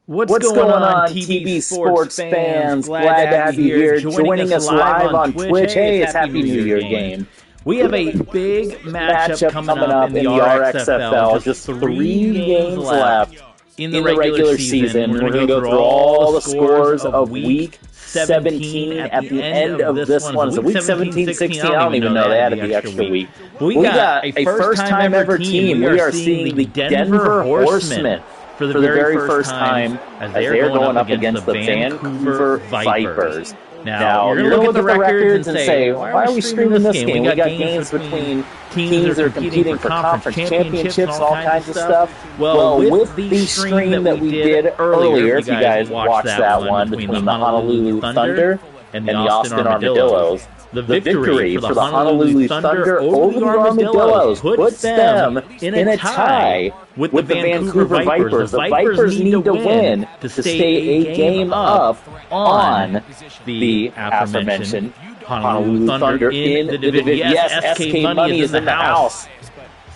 What's going on, TV Sports fans? Glad to have you here joining us live on Twitch. Hey, it's Happy New Year game. We have a big matchup coming up in the RFXL. Just 3 games left in the regular season. We're going to go through all the scores of Week 17 at the end of this one. So Week 17, 16, I don't even know. They added the extra week. We got a first-time ever team. We are seeing the Denver Horsemen for the very first time as they're going up against the Vancouver Vipers. Now, you're going to look at the records and say, why are we streaming this game? We got games between teams that are competing for conference championships and all kinds of stuff. Well, with the stream that we did earlier, if you guys watched that one between the Honolulu Thunder and the Austin Armadillos, the victory for the Honolulu Thunder over the Armadillos puts them in a tie with the Vancouver Vipers. The Vipers need to win to stay a game up on the aforementioned Honolulu Thunder in the division. Yes, SK Money is in the house.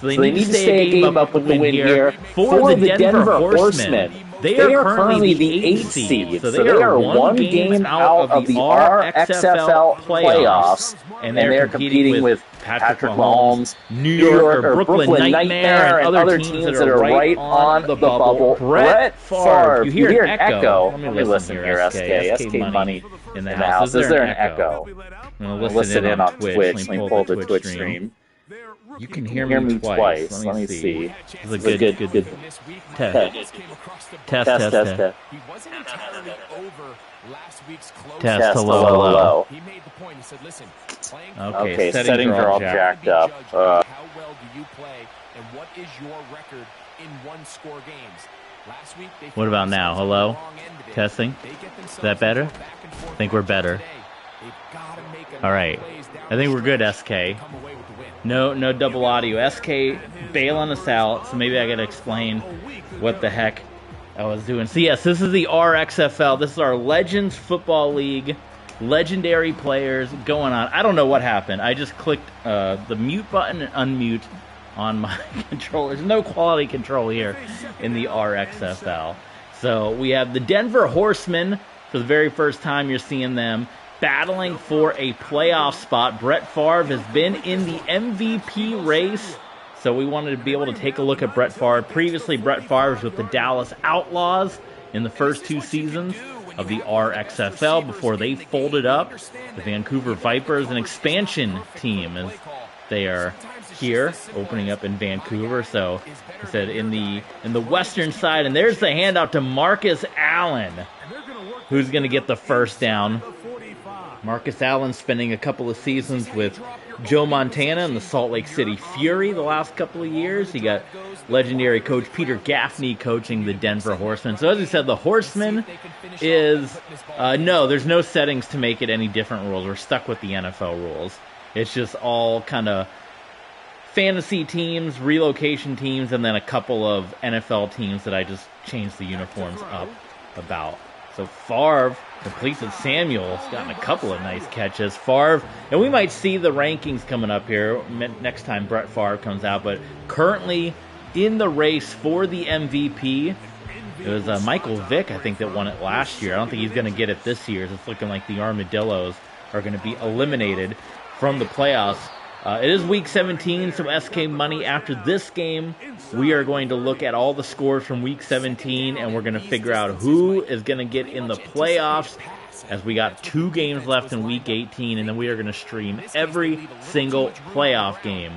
So they need to stay a game up with the win here for the Denver Horsemen. They are currently the 8th seed, so they are one game out of the RFXL playoffs, and they're competing with Patrick Mahomes, New York or Brooklyn Nightmare, and other teams that are right on the bubble. Brett Favre, you hear an echo. Let me listen here, SK Money in the house. Is there an echo? I'm going to listen in on Twitch. Let me pull the Twitch stream. You can hear me twice. Let me see. This is a good test. Test. Test. Hello. Okay, settings are all jacked up. How well do you play, and what is your record in one-score games? Last week, what about now? Hello? Testing? Is that better? I think we're better. All right. I think we're good, SK. No double audio. SK bailing us out, so maybe I gotta explain what the heck I was doing. So yes, this is the RXFL. This is our Legends Football League. Legendary players going on. I don't know what happened. I just clicked the mute button and unmute on my controller. There's no quality control here in the RXFL. So we have the Denver Horsemen. For the very first time you're seeing them battling for a playoff spot. Brett Favre has been in the MVP race, so we wanted to be able to take a look at Brett Favre. Previously, Brett Favre was with the Dallas Outlaws in the first 2 seasons of the RXFL before they folded up. The Vancouver Vipers, an expansion team, as they are here, opening up in Vancouver. So, I said in the western side, and there's the handout to Marcus Allen, who's going to get the first down. Marcus Allen spending a couple of seasons with Joe Montana and the Salt Lake City Fury the last couple of years. He got legendary coach Peter Gaffney coaching the Denver Horsemen. So as I said, the Horsemen is, no, there's no settings to make it any different rules. We're stuck with the NFL rules. It's just all kind of fantasy teams, relocation teams, and then a couple of NFL teams that I just changed the uniforms up about. So Favre completes it. Samuel's gotten a couple of nice catches. Favre, and we might see the rankings coming up here next time Brett Favre comes out, but currently in the race for the MVP, it was Michael Vick, I think, that won it last year. I don't think he's going to get it this year. It's looking like the Armadillos are going to be eliminated from the playoffs. It is Week 17, so SK Money, after this game, we are going to look at all the scores from Week 17, and we're going to figure out who is going to get in the playoffs, as we got 2 games left in Week 18, and then we are going to stream every single playoff game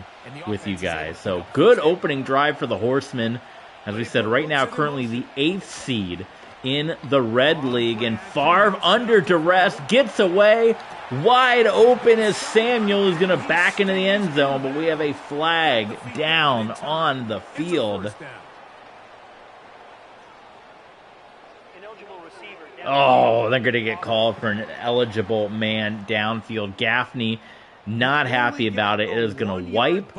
with you guys. So, good opening drive for the Horsemen. As we said, right now, currently the 8th seed in the Red League, and Favre under duress gets away. Wide open as Samuel is going to back into the end zone, but we have a flag down on the field. Oh, they're going to get called for an eligible man downfield. Gaffney not happy about it. It is going to wipe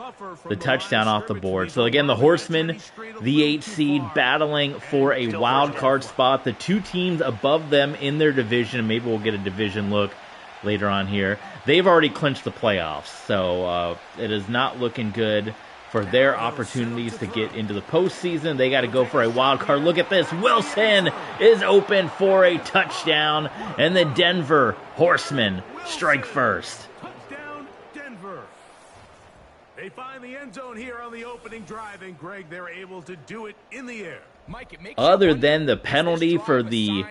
the touchdown off the board. So again, the Horsemen, the 8th seed, battling for a wild card spot. The 2 teams above them in their division, maybe we'll get a division look later on here, they've already clinched the playoffs. So it is not looking good for their opportunities to get into the postseason. They got to go for a wild card. Look at this. Wilson is open for a touchdown, and the Denver Horsemen strike first. Touchdown, Denver. They find the end zone here on the opening drive, and Greg, they're able to do it in the air. Other than the penalty for the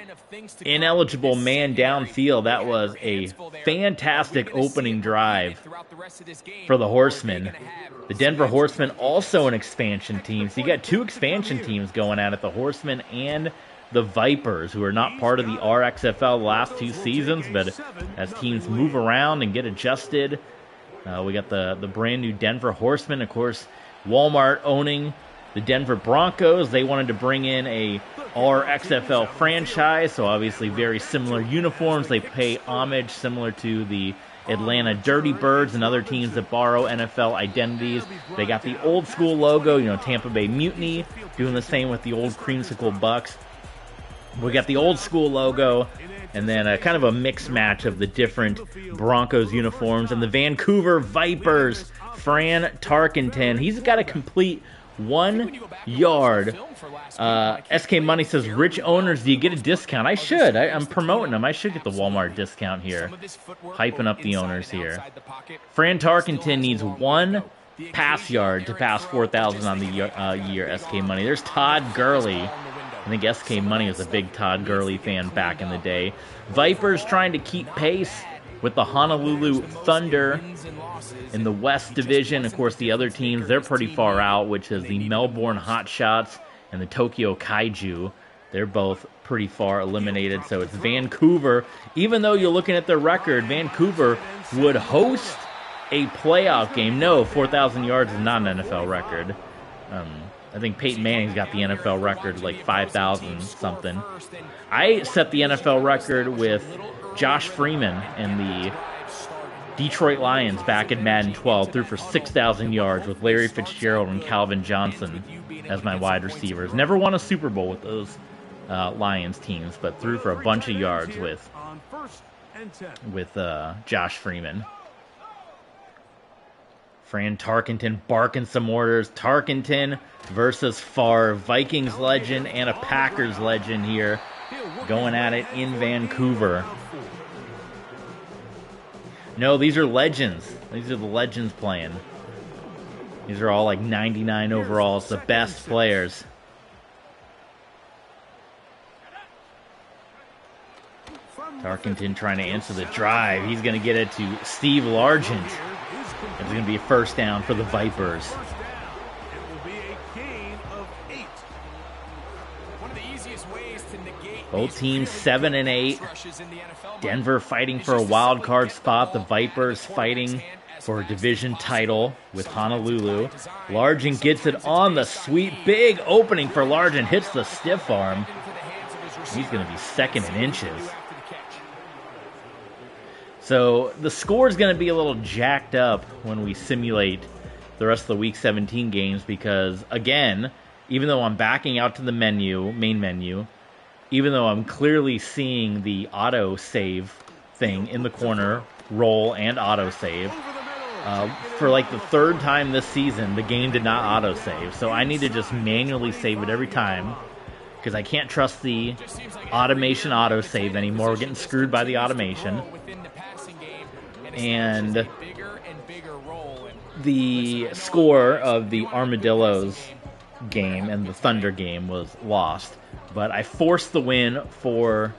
ineligible man downfield, that was a fantastic opening drive for the Horsemen. The Denver Horsemen also an expansion team. So you got two expansion teams going at it, the Horsemen and the Vipers, who are not part of the RXFL the last 2 seasons, but as teams move around and get adjusted, we got the brand new Denver Horsemen. Of course, Walmart owning the Denver Broncos. They wanted to bring in a RXFL franchise, so obviously very similar uniforms. They pay homage similar to the Atlanta Dirty Birds and other teams that borrow NFL identities. They got the old school logo, Tampa Bay Mutiny, doing the same with the old Creamsicle Bucks. We got the old school logo, and then a kind of a mixed match of the different Broncos uniforms. And the Vancouver Vipers, Fran Tarkenton, he's got a complete 1 yard. SK Money says, rich owners, do you get a discount? I should. I'm promoting them. I should get the Walmart discount here. Hyping up the owners here. Fran Tarkenton needs 1 pass yard to pass 4,000 on the year, SK Money. There's Todd Gurley. I think SK Money was a big Todd Gurley fan back in the day. Vipers trying to keep pace with the Honolulu Thunder in the West Division. Of course, the other teams, they're pretty far out, which is the Melbourne Hotshots and the Tokyo Kaiju. They're both pretty far eliminated, so it's Vancouver. Even though you're looking at their record, Vancouver would host a playoff game. No, 4,000 yards is not an NFL record. I think Peyton Manning's got the NFL record, like 5,000 something. I set the NFL record with Josh Freeman and the Detroit Lions back in Madden 12, threw for 6,000 yards with Larry Fitzgerald and Calvin Johnson as my wide receivers. Never won a Super Bowl with those Lions teams, but threw for a bunch of yards with Josh Freeman. Fran Tarkenton barking some orders. Tarkenton versus Favre, Vikings legend and a Packers legend here, going at it in Vancouver. No, these are legends. These are the legends playing. These are all like 99 overall. It's the best players. Tarkenton trying to answer the drive. He's going to get it to Steve Largent. It's going to be a first down for the Vipers. Both teams 7 and 8. Denver fighting for a wild card spot. The Vipers fighting for a division title with Honolulu. Largent gets it on the sweep. Big opening for Largent. Hits the stiff arm. He's going to be second in inches. So the score is going to be a little jacked up when we simulate the rest of the Week 17 games because, again, even though I'm backing out to the main menu, even though I'm clearly seeing the auto-save thing in the corner, roll and auto-save, for like the 3rd time this season, the game did not auto-save. So I need to just manually save it every time because I can't trust the automation auto-save anymore. We're getting screwed by the automation. And the score of the Armadillos game and the Thunder game was lost. But I forced the win for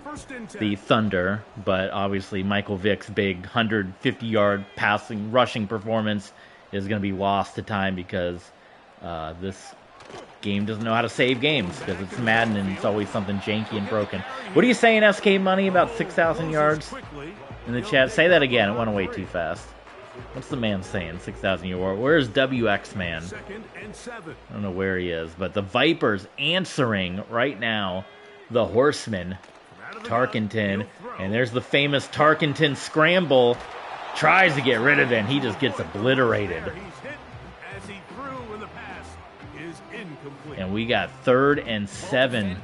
the Thunder. But obviously Michael Vick's big 150-yard rushing performance is going to be lost to time because this game doesn't know how to save games because it's Madden and it's always something janky and broken. What are you saying, SK Money, about 6,000 yards? In the chat, say that again. It went away too fast. What's the man saying? 6,000 yards. Where's WX Man? I don't know where he is, but the Vipers answering right now. The Horsemen, Tarkenton, and there's the famous Tarkenton scramble. Tries to get rid of it, and he just gets obliterated. And we got 3rd and 7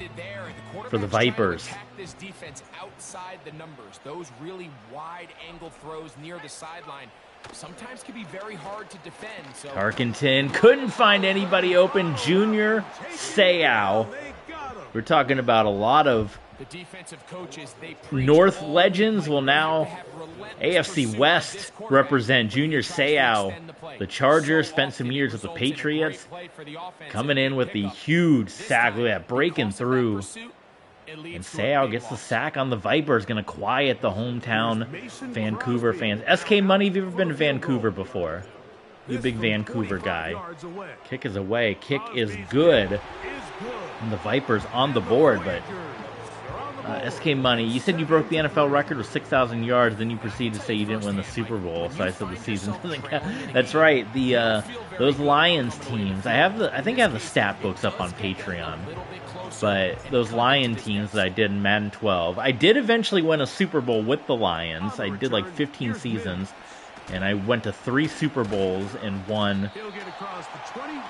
for the Vipers. This defense outside the numbers, those really wide angle throws near the sideline, sometimes can be very hard to defend. So Tarkenton couldn't find anybody open. Junior Seau. We're talking about a lot of the defensive coaches, North legends will now AFC West represent. Junior Seau. The Chargers spent some years with the Patriots. Coming in with the huge sack. Look at that, breaking through. And Seau gets the sack on the Vipers. Going to quiet the hometown Vancouver fans. SK Money, have you ever been to Vancouver before? You big Vancouver guy. Kick is away. Kick is good. And the Vipers on the board, but SK Money, you said you broke the NFL record with 6,000 yards, then you proceeded to say you didn't win the Super Bowl, so I said the season doesn't count. That's right, those Lions teams, I think I have the stat books up on Patreon, but those Lion teams that I did in Madden 12, I did eventually win a Super Bowl with the Lions. I did like 15 seasons, and I went to 3 Super Bowls and won.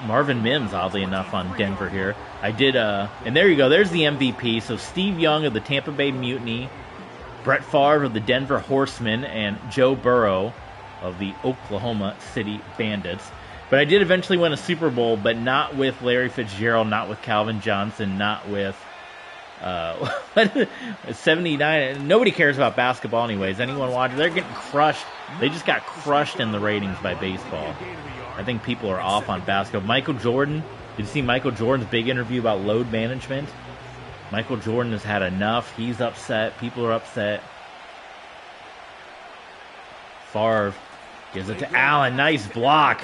Marvin Mims, oddly enough, on Denver here. I did, and there you go, there's the MVP. So Steve Young of the Tampa Bay Mutiny, Brett Favre of the Denver Horsemen, and Joe Burrow of the Oklahoma City Bandits. But I did eventually win a Super Bowl, but not with Larry Fitzgerald, not with Calvin Johnson, not with 79. Nobody cares about basketball anyways. Anyone watching? They're getting crushed. They just got crushed in the ratings by baseball. I think people are off on basketball. Michael Jordan. Did you see Michael Jordan's big interview about load management? Michael Jordan has had enough. He's upset. People are upset. Favre gives it to Allen. Nice block.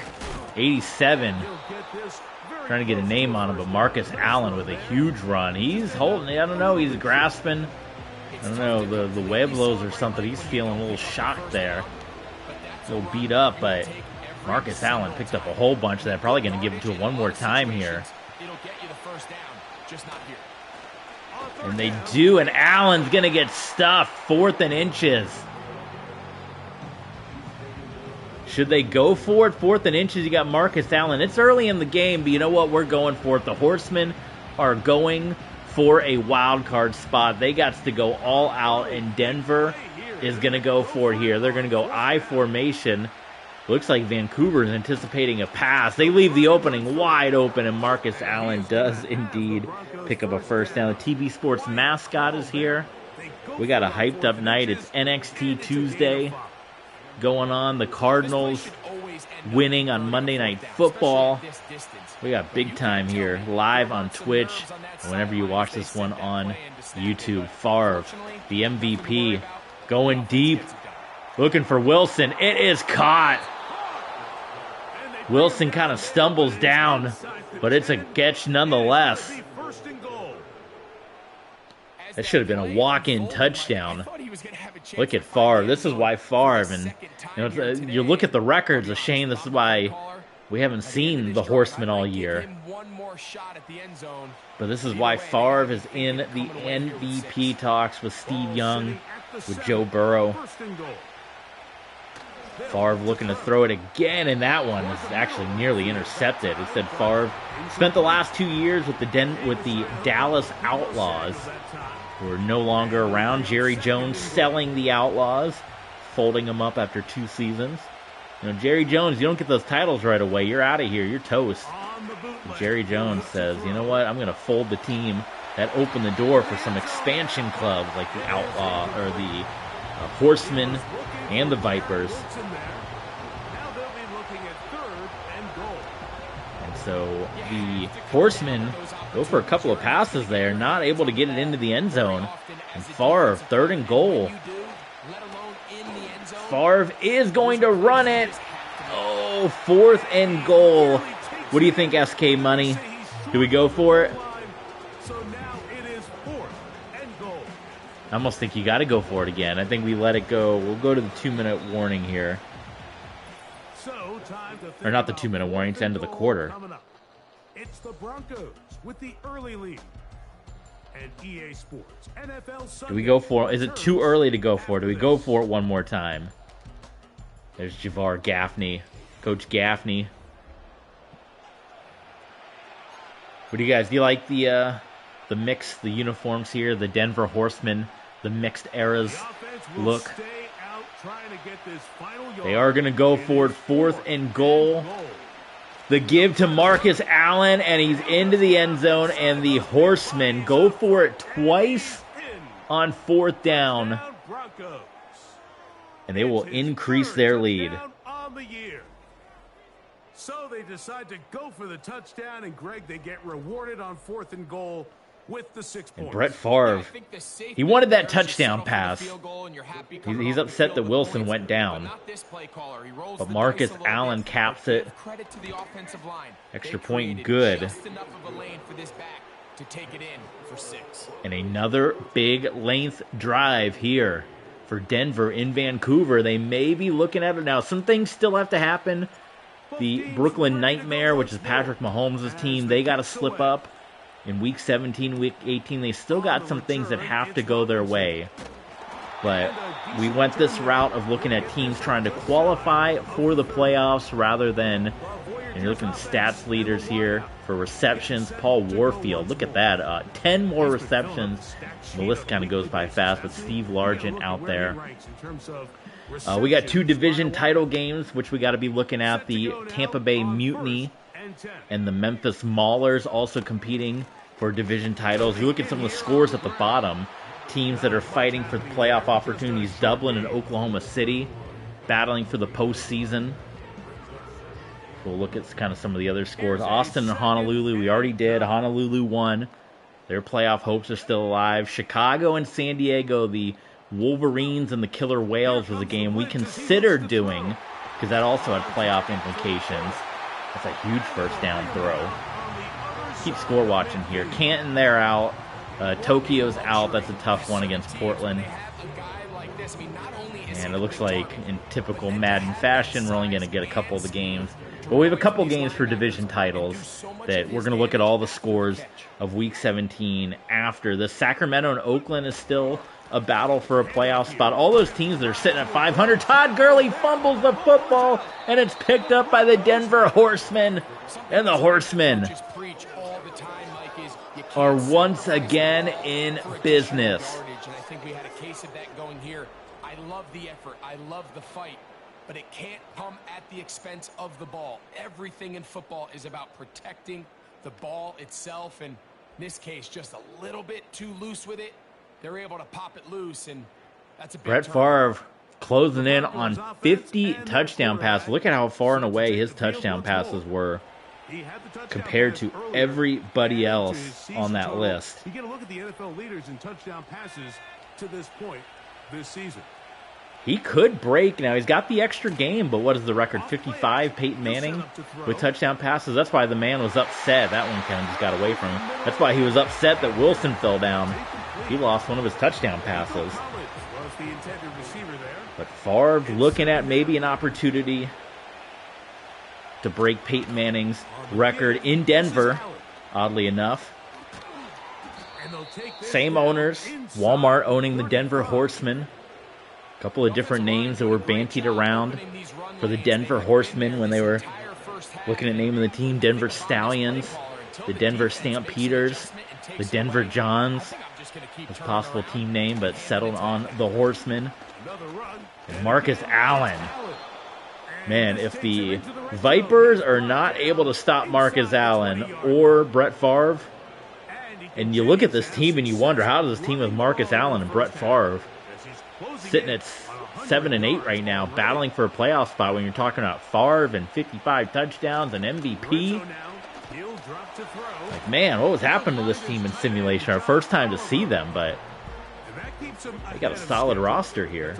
87. Trying to get a name on him, but Marcus Allen with a huge run. He's holding it. I don't know. He's grasping. I don't know. The Webelos or something. He's feeling a little shocked there. A little beat up, but Marcus Allen picked up a whole bunch of that. Probably going to give it to him one more time here. And they do, and Allen's going to get stuffed. 4th and inches. Should they go for it? 4th and inches, you got Marcus Allen. It's early in the game, but you know what? We're going for it. The Horsemen are going for a wild card spot. They got to go all out, and Denver is going to go for it here. They're going to go I formation. Looks like Vancouver is anticipating a pass. They leave the opening wide open, and Marcus Allen does indeed pick up a first down. The TV Sports mascot is here. We got a hyped up night. It's NXT Tuesday going on. The Cardinals winning on Monday Night Football. We got big time here live on Twitch. Whenever you watch this one on YouTube, Favre, the MVP, going deep, looking for Wilson. It is caught. Wilson kind of stumbles down, but it's a catch nonetheless. That should have been a walk-in touchdown. Look at Favre. This is why Favre, and you look at the records, a shame this is why we haven't seen the Horsemen all year. But this is why Favre is in the MVP talks with Steve Young, with Joe Burrow. Favre looking to throw it again, and that one is actually nearly intercepted. It said Favre spent the last 2 years with the Dallas Outlaws, who are no longer around. Jerry Jones selling the Outlaws, folding them up after 2 seasons. You know, Jerry Jones, you don't get those titles right away. You're out of here. You're toast. But Jerry Jones says, you know what? I'm going to fold the team. That opened the door for some expansion clubs like the Outlaw or the Horsemen and the Vipers. And so the Horsemen go for a couple of passes there, not able to get it into the end zone. And Favre, 3rd and goal. Favre is going to run it. Oh, 4th and goal. What do you think, SK Money? Do we go for it? I almost think you got to go for it again. I think we let it go. We'll go to the 2-minute warning here. Or not the 2-minute warning, it's the end of the quarter. It's the Broncos with the early lead. And EA Sports NFL Sunday. Do we go for it? Is it too early to go for it? Do we go for it one more time? There's Javar Gaffney. Coach Gaffney. What do you like the mix, the uniforms here, the Denver Horsemen, the mixed eras look? trying to get this final yard. They are going to go for it, 4th and goal. The give to Marcus Allen, and he's into the end zone, and the Horsemen go for it twice on 4th down. And they will increase their lead. So they decide to go for the touchdown, and Greg, they get rewarded on 4th and goal with the 6 points. And Brett Favre, he wanted that touchdown pass. He's upset that Wilson went down. But Marcus Allen caps it. Extra point good. And another big length drive here for Denver in Vancouver. They may be looking at it now. Some things still have to happen. The Brooklyn Nightmare, which is Patrick Mahomes' team, they got to slip up. In Week 17, Week 18, they still got some things that have to go their way. But we went this route of looking at teams trying to qualify for the playoffs rather than, and you're looking at stats leaders here for receptions. Paul Warfield, look at that, 10 more receptions. The list kind of goes by fast, but Steve Largent out there. We got 2 division title games, which we got to be looking at. The Tampa Bay Mutiny and the Memphis Maulers also competing for division titles. You look at some of the scores at the bottom. Teams that are fighting for the playoff opportunities. Dublin and Oklahoma City battling for the postseason. We'll look at kind of some of the other scores. Austin and Honolulu, we already did. Honolulu won. Their playoff hopes are still alive. Chicago and San Diego, the Wolverines and the Killer Whales was a game we considered doing because that also had playoff implications. That's a huge first down throw. Keep score watching here. Canton, they're out. Tokyo's out. That's a tough one against Portland. And it looks like in typical Madden fashion, we're only going to get a couple of the games. But we have a couple games for division titles that we're going to look at all the scores of Week 17 after. The Sacramento and Oakland is still a battle for a playoff spot. All those teams that are sitting at 500. Todd Gurley fumbles the football, and it's picked up by the Denver Horsemen. And the Horsemen are once again in business. I think we had a case of that going here. I love the effort. I love the fight. But it can't come at the expense of the ball. Everything in football is about protecting the ball itself. And in this case, just a little bit too loose with it. They're able to pop it loose, and that's a big Brett Favre closing in on 50 touchdown passes. Look at how far and away his touchdown passes were compared to everybody else on that list. You get a look at the NFL leaders in touchdown passes to this point this season. He could break. Now, he's got the extra game, but what is the record? 55, Peyton Manning with touchdown passes. That's why the man was upset. That one kind of just got away from him. That's why he was upset that Wilson fell down. He lost one of his touchdown passes. But Favre looking at maybe an opportunity to break Peyton Manning's record in Denver, oddly enough. Same owners, Walmart owning the Denver Horsemen. A couple of different names that were bantied around for the Denver Horsemen when they were looking at naming the team. Denver Stallions, the Denver Stampeders, the Denver Johns was a possible team name, but settled on the Horsemen. And Marcus Allen. Man, if the Vipers are not able to stop Marcus Allen or Brett Favre, and you look at this team and you wonder, how does this team with Marcus Allen and Brett Favre sitting at 7 and 8 right now, battling for a playoff spot when you're talking about Favre and 55 touchdowns and MVP? Like, man, what was happening to this team in simulation? Our first time to see them, but they got a solid roster here.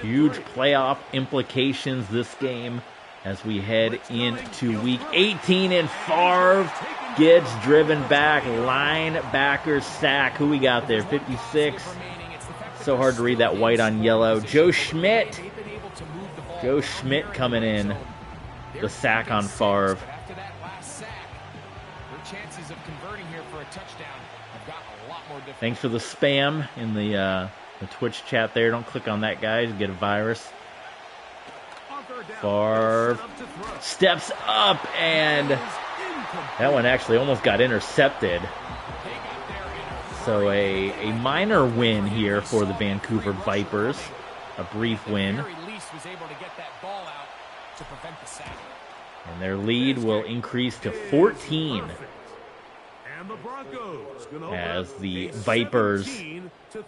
Huge playoff implications this game as we head into Week 18, and Favre gets driven back. Linebacker sack. Who we got there? 56. So hard to read that white on yellow. Joe Schmidt. Joe Schmidt coming in. The sack on Favre. Thanks for the spam in the Twitch chat there. Don't click on that, guys. Get a virus. Favre steps up, and that one actually almost got intercepted. So a minor win here for the Vancouver Vipers. A brief win. And their lead will increase to 14 as the Vipers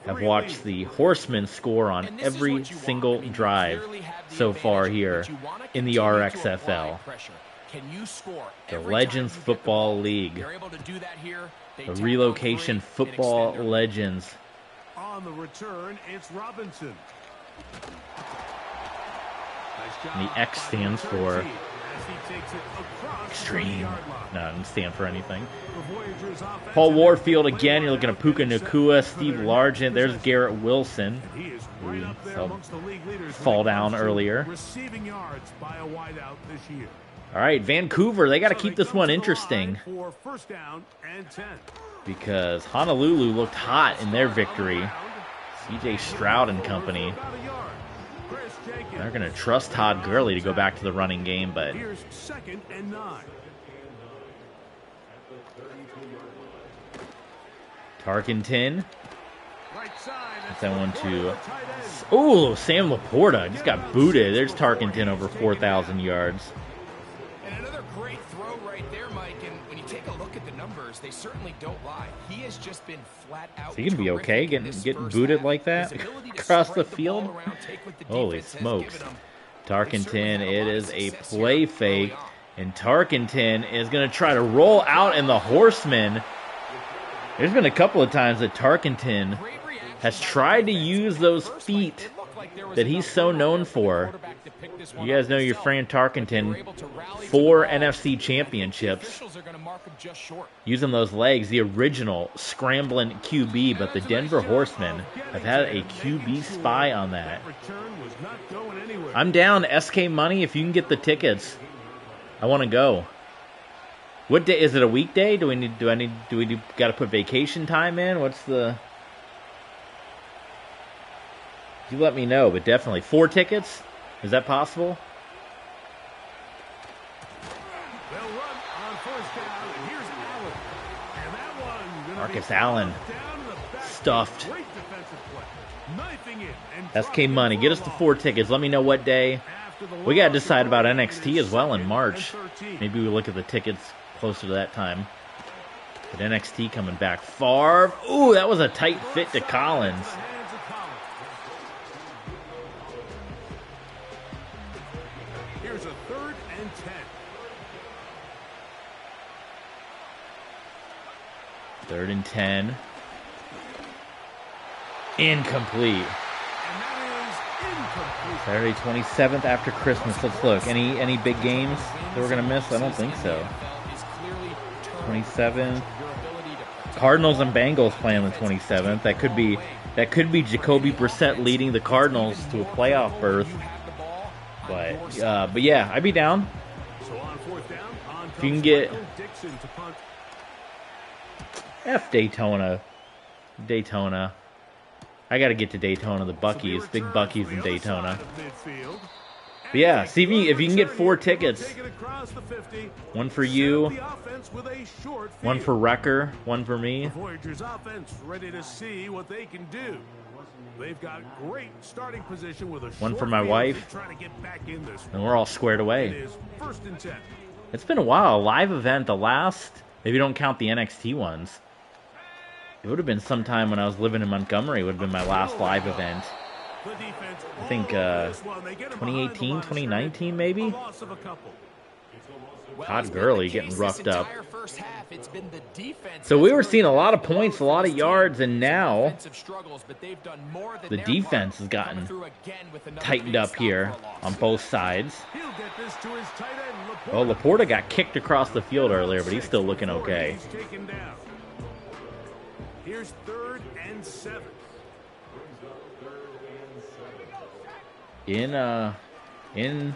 have watched the Horsemen score on every single drive so far here in the RFXL. The Legends Football League. The Relocation Football Legends. On the return, it's Robinson. And the X stands for extreme. No, it doesn't stand for anything. Paul Warfield again. You're looking at Puka Nacua, Steve Largent. There's Garrett Wilson, who fall down earlier. All right, Vancouver, they got to keep this one interesting because Honolulu looked hot in their victory. C.J. Stroud and company. They're going to trust Todd Gurley to go back to the running game, but Tarkenton. That one to... Oh, Sam Laporta just got booted. There's Tarkenton over 4,000 yards. And another great throw right there, Mike. And when you take a look at the numbers, they certainly don't lie. He has just been flat out. Is he going to be okay getting booted like that across the field? Holy smokes. Tarkenton, it is a play fake. And Tarkenton is going to try to roll out in the Horsemen. There's been a couple of times that Tarkenton has tried to use those feet that he's so known for. You guys know your friend Tarkenton, 4 NFC championships. Using those legs, the original scrambling QB, but the Denver Horsemen have had a QB spy on that. I'm down, SK Money, if you can get the tickets. I want to go. What day is it? A weekday? Do we got to put vacation time in? What's the? You let me know, but definitely 4 tickets. Is that possible? Marcus Allen stuffed. SK Money, get us the 4 tickets. Let me know what day. We got to decide about NXT as well in March. Maybe we look at the tickets closer to that time. But NXT coming back. Favre. Ooh, that was a tight fit to Collins. Here's a 3rd and 10. 3rd and 10. Incomplete. Saturday 27th after Christmas. Let's look. Any big games that we're going to miss? I don't think so. 27th. Cardinals and Bengals playing the 27th. That could be Jacoby Brissett leading the Cardinals to a playoff berth. But yeah, I'd be down. If you can get Daytona. I got to get to Daytona, the Buc-ee's, big Buc-ee's in Daytona. But yeah, see if you can get 4 tickets. 1 for you, 1 for Wrecker, 1 for me. Voyager's offense ready to see what they can do. They've got great starting position with a 1 for my wife. And we're all squared away. It is 1st and 10. It's been a while. A live event, the last, if you don't count the NXT ones. It would have been sometime when I was living in Montgomery. It would have been my last live event. I think 2018, 2019 maybe? Todd Gurley getting roughed up. So we were seeing a lot of points, a lot of yards, and now the defense has gotten tightened up here on both sides. Well, Laporta got kicked across the field earlier, but he's still looking okay. Here's 3rd and 7. In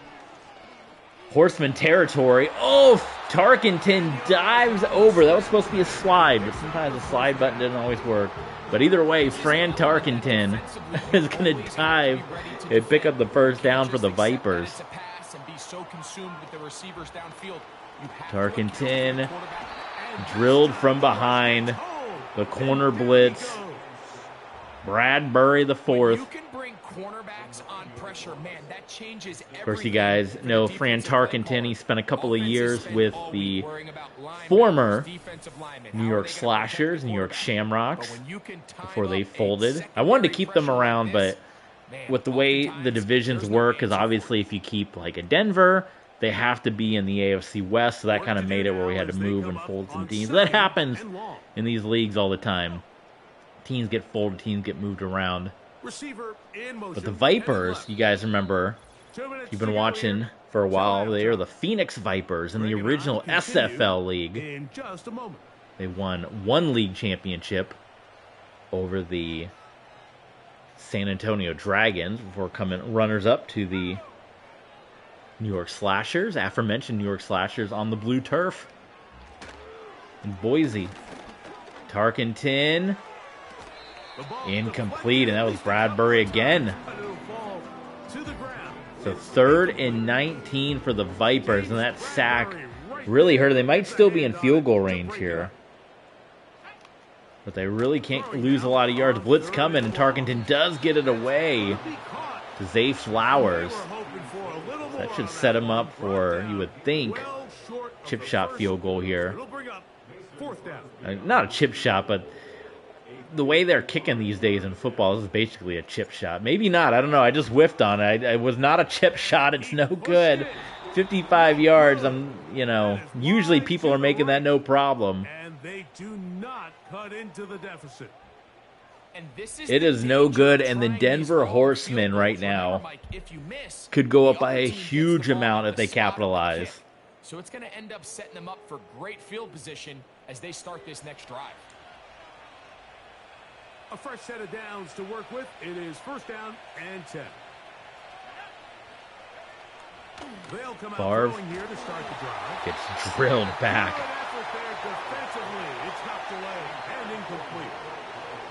Horseman territory. Oh, Tarkenton dives over. That was supposed to be a slide, but sometimes the slide button doesn't always work. But either way, Fran Tarkenton is going to dive and pick up the 1st down for the Vipers. Tarkenton drilled from behind. The corner blitz. Bradbury the fourth. You can bring cornerbacks on pressure, man. That changes everything. Of course, you guys know Fran Tarkenton. He spent a couple of years with the former New York Slashers, New York Shamrocks, before they folded. I wanted to keep them around, but with the way the divisions work, because obviously if you keep like a Denver, they have to be in the AFC West, so that kind of made it where we had to move and fold some teams. That happens in these leagues all the time. Teams get folded, teams get moved around. But the Vipers, you guys remember, if you've been watching for a while, they are the Phoenix Vipers in the original SFL League. They won one league championship over the San Antonio Dragons before coming runners-up to the New York Slashers, aforementioned New York Slashers on the blue turf in Boise. Tarkenton. Incomplete, and that was Bradbury again. So 3rd and 19 for the Vipers, and that sack really hurt. They might still be in field goal range here, but they really can't lose a lot of yards. Blitz coming, and Tarkenton does get it away to Zay Flowers. So that should set him up for, you would think, chip shot field goal here. Not a chip shot, but the way they're kicking these days in football, this is basically a chip shot. Maybe not. I don't know. I just whiffed on it. It was not a chip shot. It's no good. 55 yards. Usually people are making that no problem. And they do not cut into the deficit. It is no good, and the Denver Horsemen right now could go up by a huge amount if they capitalize. So it's going to end up setting them up for great field position as they start this next drive. A fresh set of downs to work with. It is 1st down and 10. They'll come out throwing here to start the drive. Gets drilled back. It's knocked away and incomplete.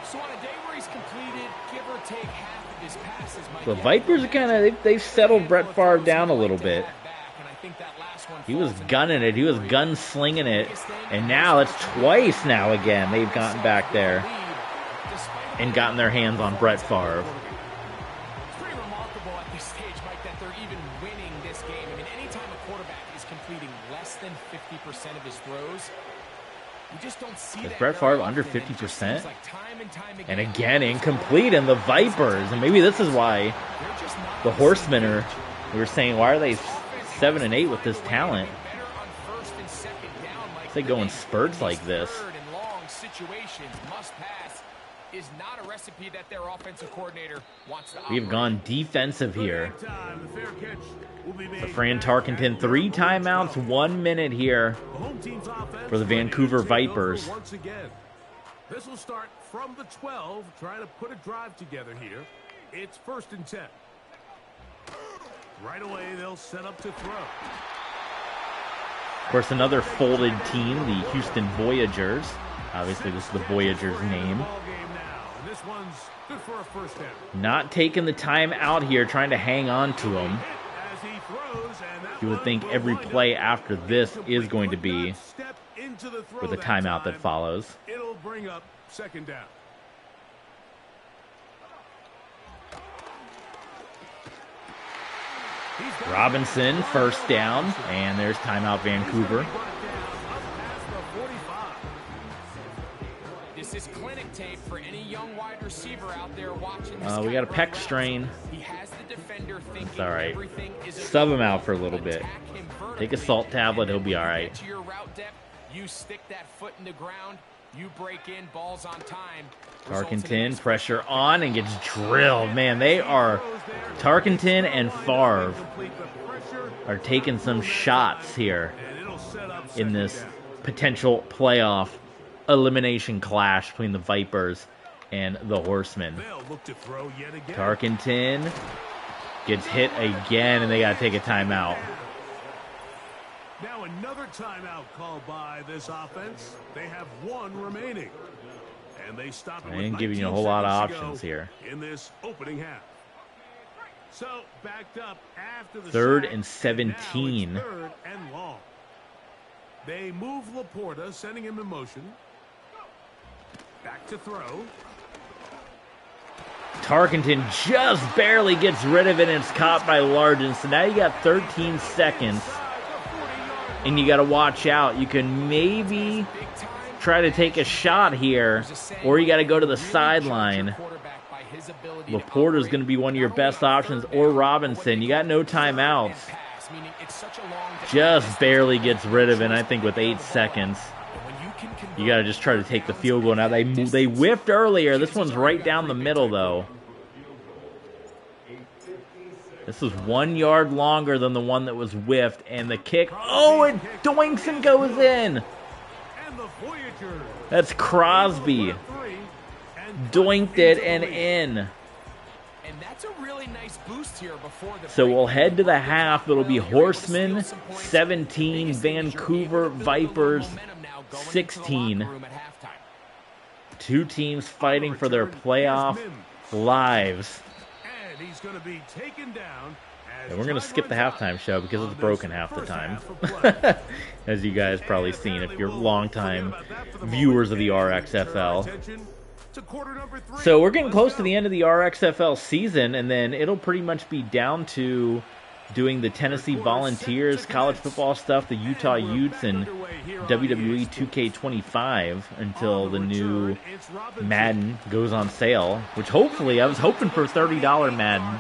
So on a day where he's completed, give or take half of his passes. The Vipers are they've settled Brett Favre down a little bit. He was gunning it. He was gun-slinging it. And now it's twice now again they've gotten back there and gotten their hands on Brett Favre. It's pretty remarkable at this stage, Mike, that they're even winning this game. I mean, anytime a quarterback is completing less than 50% of his throws, you just don't see that. Is Brett Favre under 50%? And again, incomplete, and the Vipers. And maybe this is why the Horsemen are, we were saying, why are they 7 and 8 with this talent? They go in spurts like this. Is not a recipe that their offensive coordinator wants to We've gone defensive here. The Fran Tarkenton 3 timeouts, 1 minute here for the Vancouver Vipers. Once again, this will start from the 12, trying to put a drive together here. It's 1st and 10. Right away, they'll set up to throw. Of course, another folded team, the Houston Voyagers. Obviously, this is the Voyagers' name. This one's good for a 1st down. Not taking the time out here, trying to hang on to him. You would think every play after this is going to be with a timeout that follows. It'll bring up 2nd down. Robinson, 1st down, and there's timeout Vancouver. This is clinic tape for any young wide receiver out there watching. We got a pec strain. He has the defender thinking it's all right. Everything is sub him out for a little bit. Take a salt tablet, he'll be all right. To your route depth, you stick that foot in the ground, you break in, balls on time. Tarkenton, pressure on, and gets drilled. Man, they are, Tarkenton and Favre are taking some shots here in this potential playoff elimination clash between the Vipers and the Horsemen. Tarkenton gets hit again, and they got to take a timeout. Now another timeout called by this offense. They have 1 remaining. And they stop it. I ain't giving you a whole lot of options here. In this opening half. So backed up after the 3rd and 17. Now it's 3rd and long. They move Laporta, sending him in motion. Back to throw. Tarkenton just barely gets rid of it, and it's caught by Largent. So now you got 13 seconds, and you got to watch out. You can maybe try to take a shot here, or you got to go to the sideline. Laporta's going to be one of your best options, or Robinson. You got no timeouts. Just barely gets rid of it, I think, with 8 seconds. You got to just try to take the field goal. Now, they whiffed earlier. This one's right down the middle, though. This is 1 yard longer than the one that was whiffed. And the kick, oh, it doinks and goes in. That's Crosby. Doinked it and in. So we'll head to the half. It'll be Horsemen 17, Vancouver Vipers 16. Two teams fighting for their playoff lives. And we're going to skip the halftime show because it's broken half the time. As you guys probably seen if you're longtime viewers of the RXFL. So we're getting close to the end of the RXFL season, and then it'll pretty much be down to doing the Tennessee Volunteers college football stuff, the Utah Utes, and WWE 2K25 until the new Madden goes on sale, which hopefully, I was hoping for $30 Madden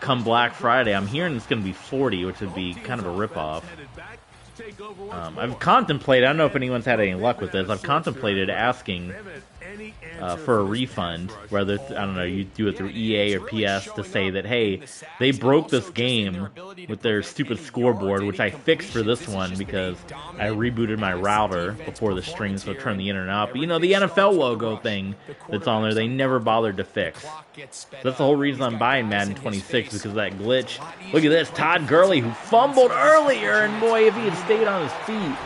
come Black Friday. I'm hearing it's going to be $40, which would be kind of a ripoff. I've contemplated, I don't know if anyone's had any luck with this, I've contemplated asking for a refund, whether, I don't know, you do it through EA or PS, to say that, hey, they broke this game with their stupid scoreboard, which I fixed for this one because I rebooted my router before the stream, so it turned the internet off. But, you know, the NFL logo thing that's on there, they never bothered to fix. So that's the whole reason I'm buying Madden 26, because of that glitch. Look at this, Todd Gurley, who fumbled earlier, and boy, if he had stayed on his feet,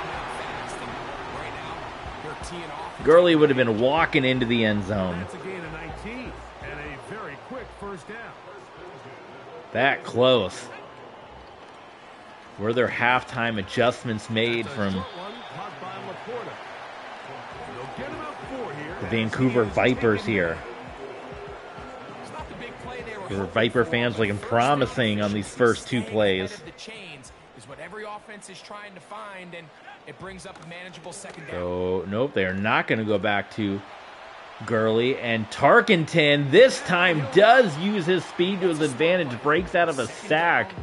Gurley would have been walking into the end zone. That close. Were there halftime adjustments made from the Vancouver Vipers here? There were Viper fans looking promising on these first two plays. So, nope, they are not going to go back to Gurley. And Tarkenton this time does use his speed to his advantage, breaks out of a sack.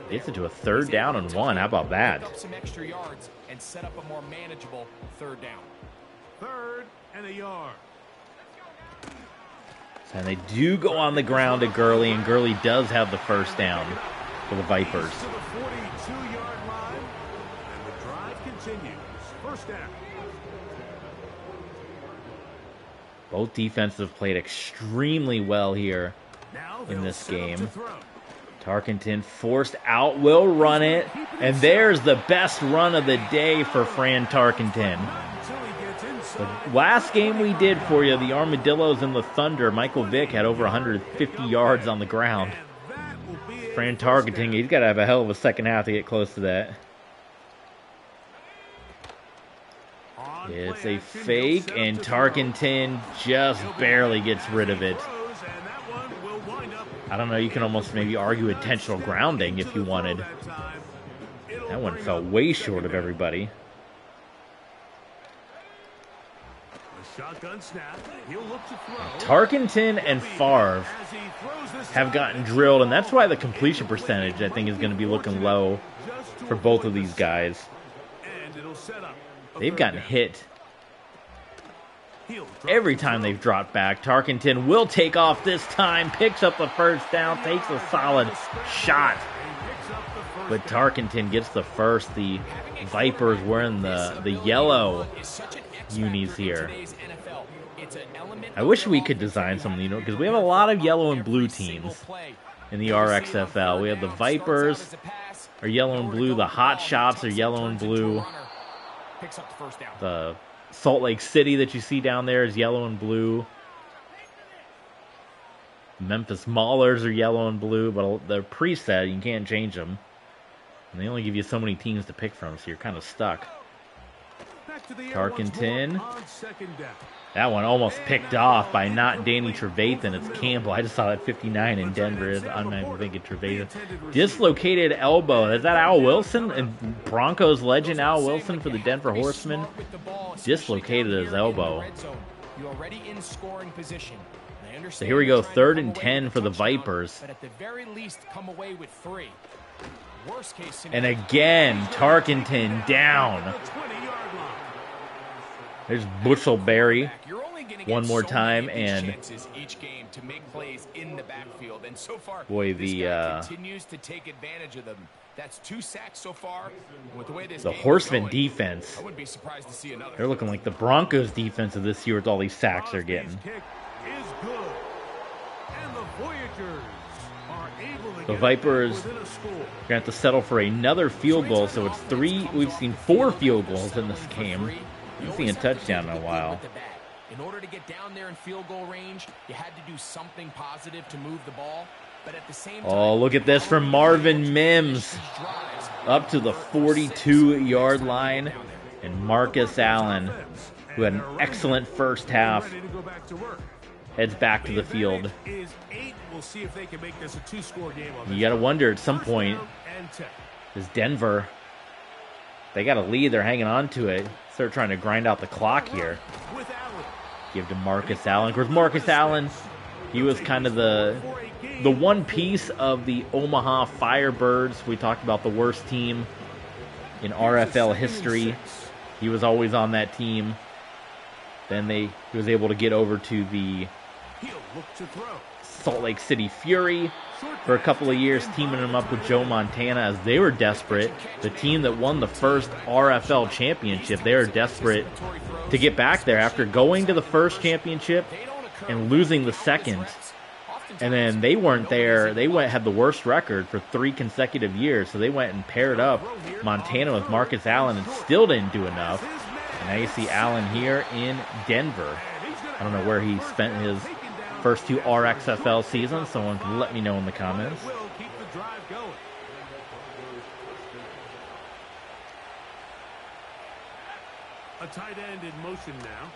Gets it to a 3rd down and 1. How about that? And set up a more manageable 3rd down. 3rd and a yard. And they do go on the ground to Gurley, and Gurley does have the 1st down for the Vipers. Both defenses have played extremely well here in this game. Tarkenton forced out, will run it, and there's the best run of the day for Fran Tarkenton. The last game we did for you, the Armadillos and the Thunder, Michael Vick had over 150 yards on the ground. Fran Tarkenton, he's got to have a hell of a second half to get close to that. It's a fake, and Tarkenton just barely gets rid of it. I don't know, you can almost maybe argue intentional grounding if you wanted. That one fell way short of everybody. Tarkenton and Favre have gotten drilled, and that's why the completion percentage, I think, is going to be looking low for both of these guys. They've gotten hit every time they've dropped back. Tarkenton will take off this time, picks up the 1st down, takes a solid shot. But Tarkenton gets the 1st. The Vipers wearing the yellow unis here. I wish we could design something, you know, because we have a lot of yellow and blue teams in the RXFL. We have the Vipers are yellow and blue. The Hot Shots are yellow and blue. The Salt Lake City that you see down there is yellow and blue. Memphis Maulers are yellow and blue, but they're preset. You can't change them. And they only give you so many teams to pick from, so you're kind of stuck. back to the air Tarkenton. on second down. That one almost picked off by not Danny Trevathan. It's Campbell. I just saw that 59 in Denver. I'm not even thinking Trevathan. Dislocated elbow. Is that Al Wilson? And Broncos legend Al Wilson for the Denver Horsemen. Dislocated his elbow. So here we go. 3rd and 10 for the Vipers. But at the very least, come away with 3. Worst case scenario. And again, Tarkenton down. There's Bushellberry one more time, and boy, the continues to take advantage of them. That's 2 sacks so far. With the way this Horsemen defense, I wouldn't be surprised to see another. They're looking like the Broncos defense of this year with all these sacks they're getting. The Vipers are going to have to settle for another field goal, so it's 3. We've seen 4 field goals in this game. We've seen a touchdown in a while. In order to get down there in field goal range, you had to do something positive to move the ball. But at the same time, oh, look at this from Marvin Mims. Up to the 42-yard line. And Marcus Allen, who had an excellent first half, heads back to the field. You got to wonder at some point, is Denver, they got a lead, they're hanging on to it. They're trying to grind out the clock here. Give to Marcus Allen. Of course, Marcus Allen, he was kind of the one piece of the Omaha Firebirds. We talked about the worst team in RFL history. He was always on that team. Then he was able to get over to the Salt Lake City Fury for a couple of years, teaming him up with Joe Montana as they were desperate. The team that won the first RFL championship, they were desperate to get back there after going to the first championship and losing the second. And then they weren't there. They had the worst record for 3 consecutive years, so they went and paired up Montana with Marcus Allen and still didn't do enough. And now you see Allen here in Denver. I don't know where he spent his first 2 RXFL seasons. Someone can let me know in the comments. A tight end in motion now.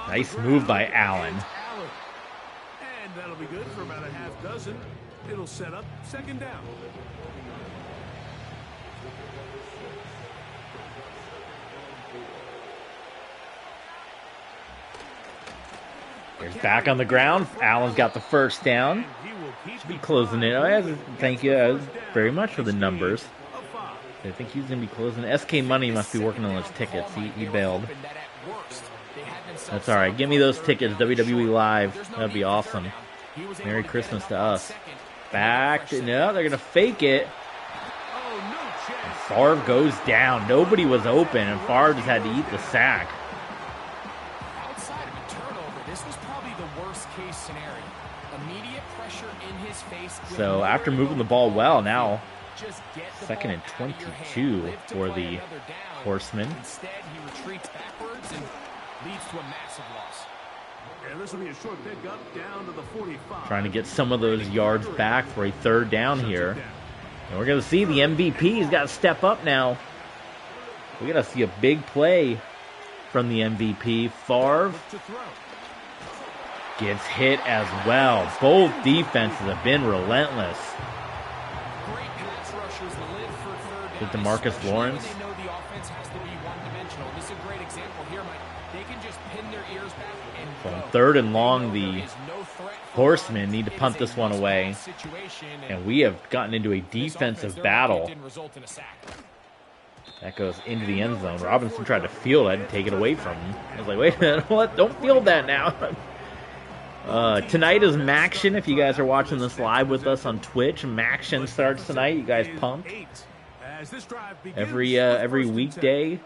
Nice move by Allen. And that'll be good for about a half dozen. It'll set up 2nd down. Here's back on the ground. Allen's got the first down. Should be closing it. Thank you very much for the numbers. I think he's going to be closing. SK Money must be working on his tickets. He bailed. That's all right. Give me those tickets, WWE Live. That'd be awesome. Merry Christmas to us. Back to, no, they're going to fake it. And Favre goes down. Nobody was open, and Favre just had to eat the sack. Outside of a turnover, this was probably the worst case scenario. Immediate pressure in his face. So after moving the ball well, now 2nd and 22 for the Horsemen. Instead, he retreats backwards and leads to a massive loss. And this will be a short pickup down to the 45. Trying to get some of those yards back for a 3rd down here. And we're going to see the MVP's got to step up now. We're going to see a big play from the MVP. Favre gets hit as well. Both defenses have been relentless. With DeMarcus Lawrence. They know the offense has to be one-dimensional. This is a great example here, Mike. They can just pin their ears back and on 3rd and long, the Horsemen need to punt this one away. And we have gotten into a defensive battle. That goes into the end zone. Robinson tried to field it and take it away from him. I was like, wait a minute, what? Don't field that now. Tonight is Maction. If you guys are watching this live with us on Twitch, Maction starts tonight. You guys pumped? Every weekday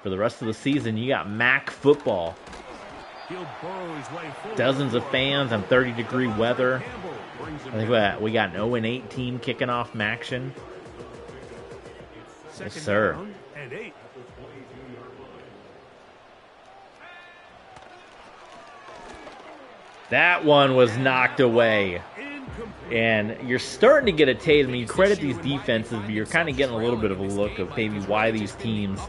for the rest of the season, you got MAC football. Dozens of fans on 30-degree weather. I think we got an 0-8 team kicking off Maction. Yes, sir. That one was knocked away. And you're starting to get a taste. I mean, you credit these defenses, but you're kind of getting a little bit of a look of maybe why these teams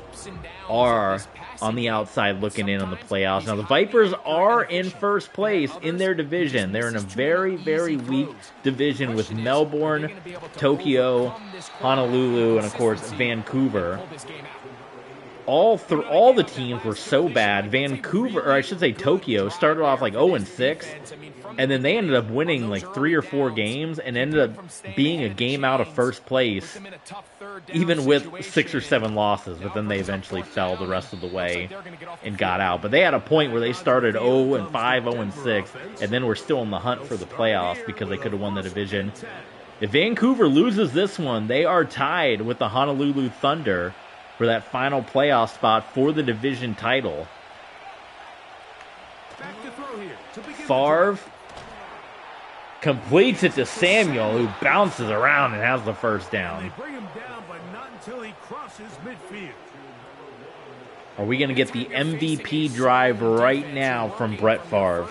are on the outside looking in on the playoffs. Now, the Vipers are in first place in their division. They're in a very, very weak division with Melbourne, Tokyo, Honolulu, and, of course, Vancouver. All the teams were so bad. Vancouver, or I should say Tokyo, started off like 0-6, and then they ended up winning like 3 or 4 games and ended up being a game out of first place, even with 6 or 7 losses, but then they eventually fell the rest of the way and got out. But they had a point where they started 0-5, 0-6, and then were still in the hunt for the playoffs because they could have won the division. If Vancouver loses this one, they are tied with the Honolulu Thunder for that final playoff spot for the division title. Favre completes it to Samuel, who bounces around and has the first down. Are we going to get the MVP drive right now from Brett Favre?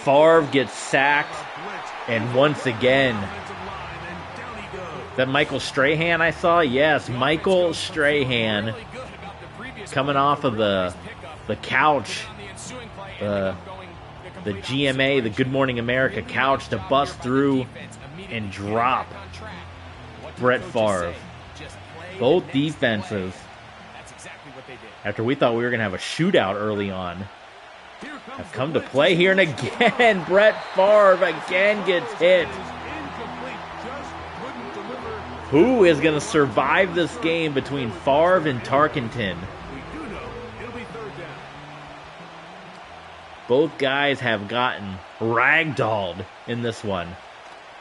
Favre gets sacked, and once again, that Michael Strahan I saw? Yes, Michael Strahan coming off of the couch, the GMA, the Good Morning America couch, to bust through and drop Brett Favre. Both defenses, after we thought we were going to have a shootout early on, have come to play here. And again, Brett Favre again gets hit. Who is going to survive this game between Favre and Tarkenton? Both guys have gotten ragdolled in this one.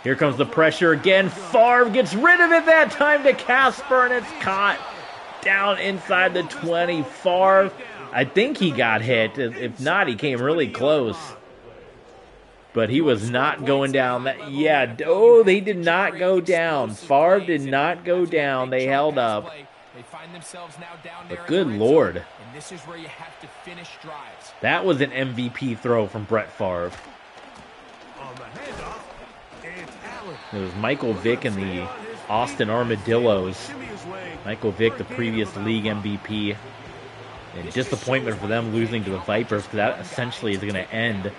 Here comes the pressure again. Favre gets rid of it that time to Casper, and it's caught down inside the 20. Favre, I think he got hit. If not, he came really close. But he was not going down. They did not go down. Favre did not go down. They held up. But good Lord. That was an MVP throw from Brett Favre. It was Michael Vick and the Austin Armadillos. Michael Vick, the previous league MVP. And disappointment for them losing to the Vipers, because that essentially is going to end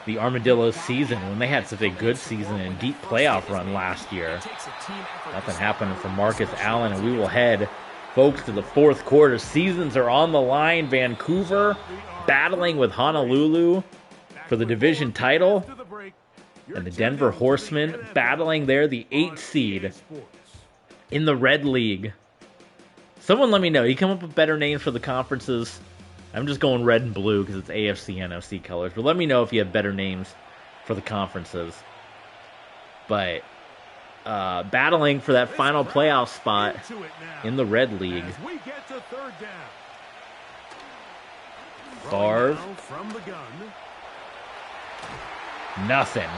the Armadillos season when they had such a good season and deep playoff run last year. Nothing happened for Marcus Allen, and we will head, folks, to the fourth quarter. Seasons are on the line. Vancouver battling with Honolulu for the division title, and the Denver Horsemen battling there, the 8th seed in the Red League. Someone let me know. You come up with better names for the conferences? I'm just going red and blue because it's AFC, NFC colors. But let me know if you have better names for the conferences. But battling for that final playoff spot in the Red League. Favre. Nothing.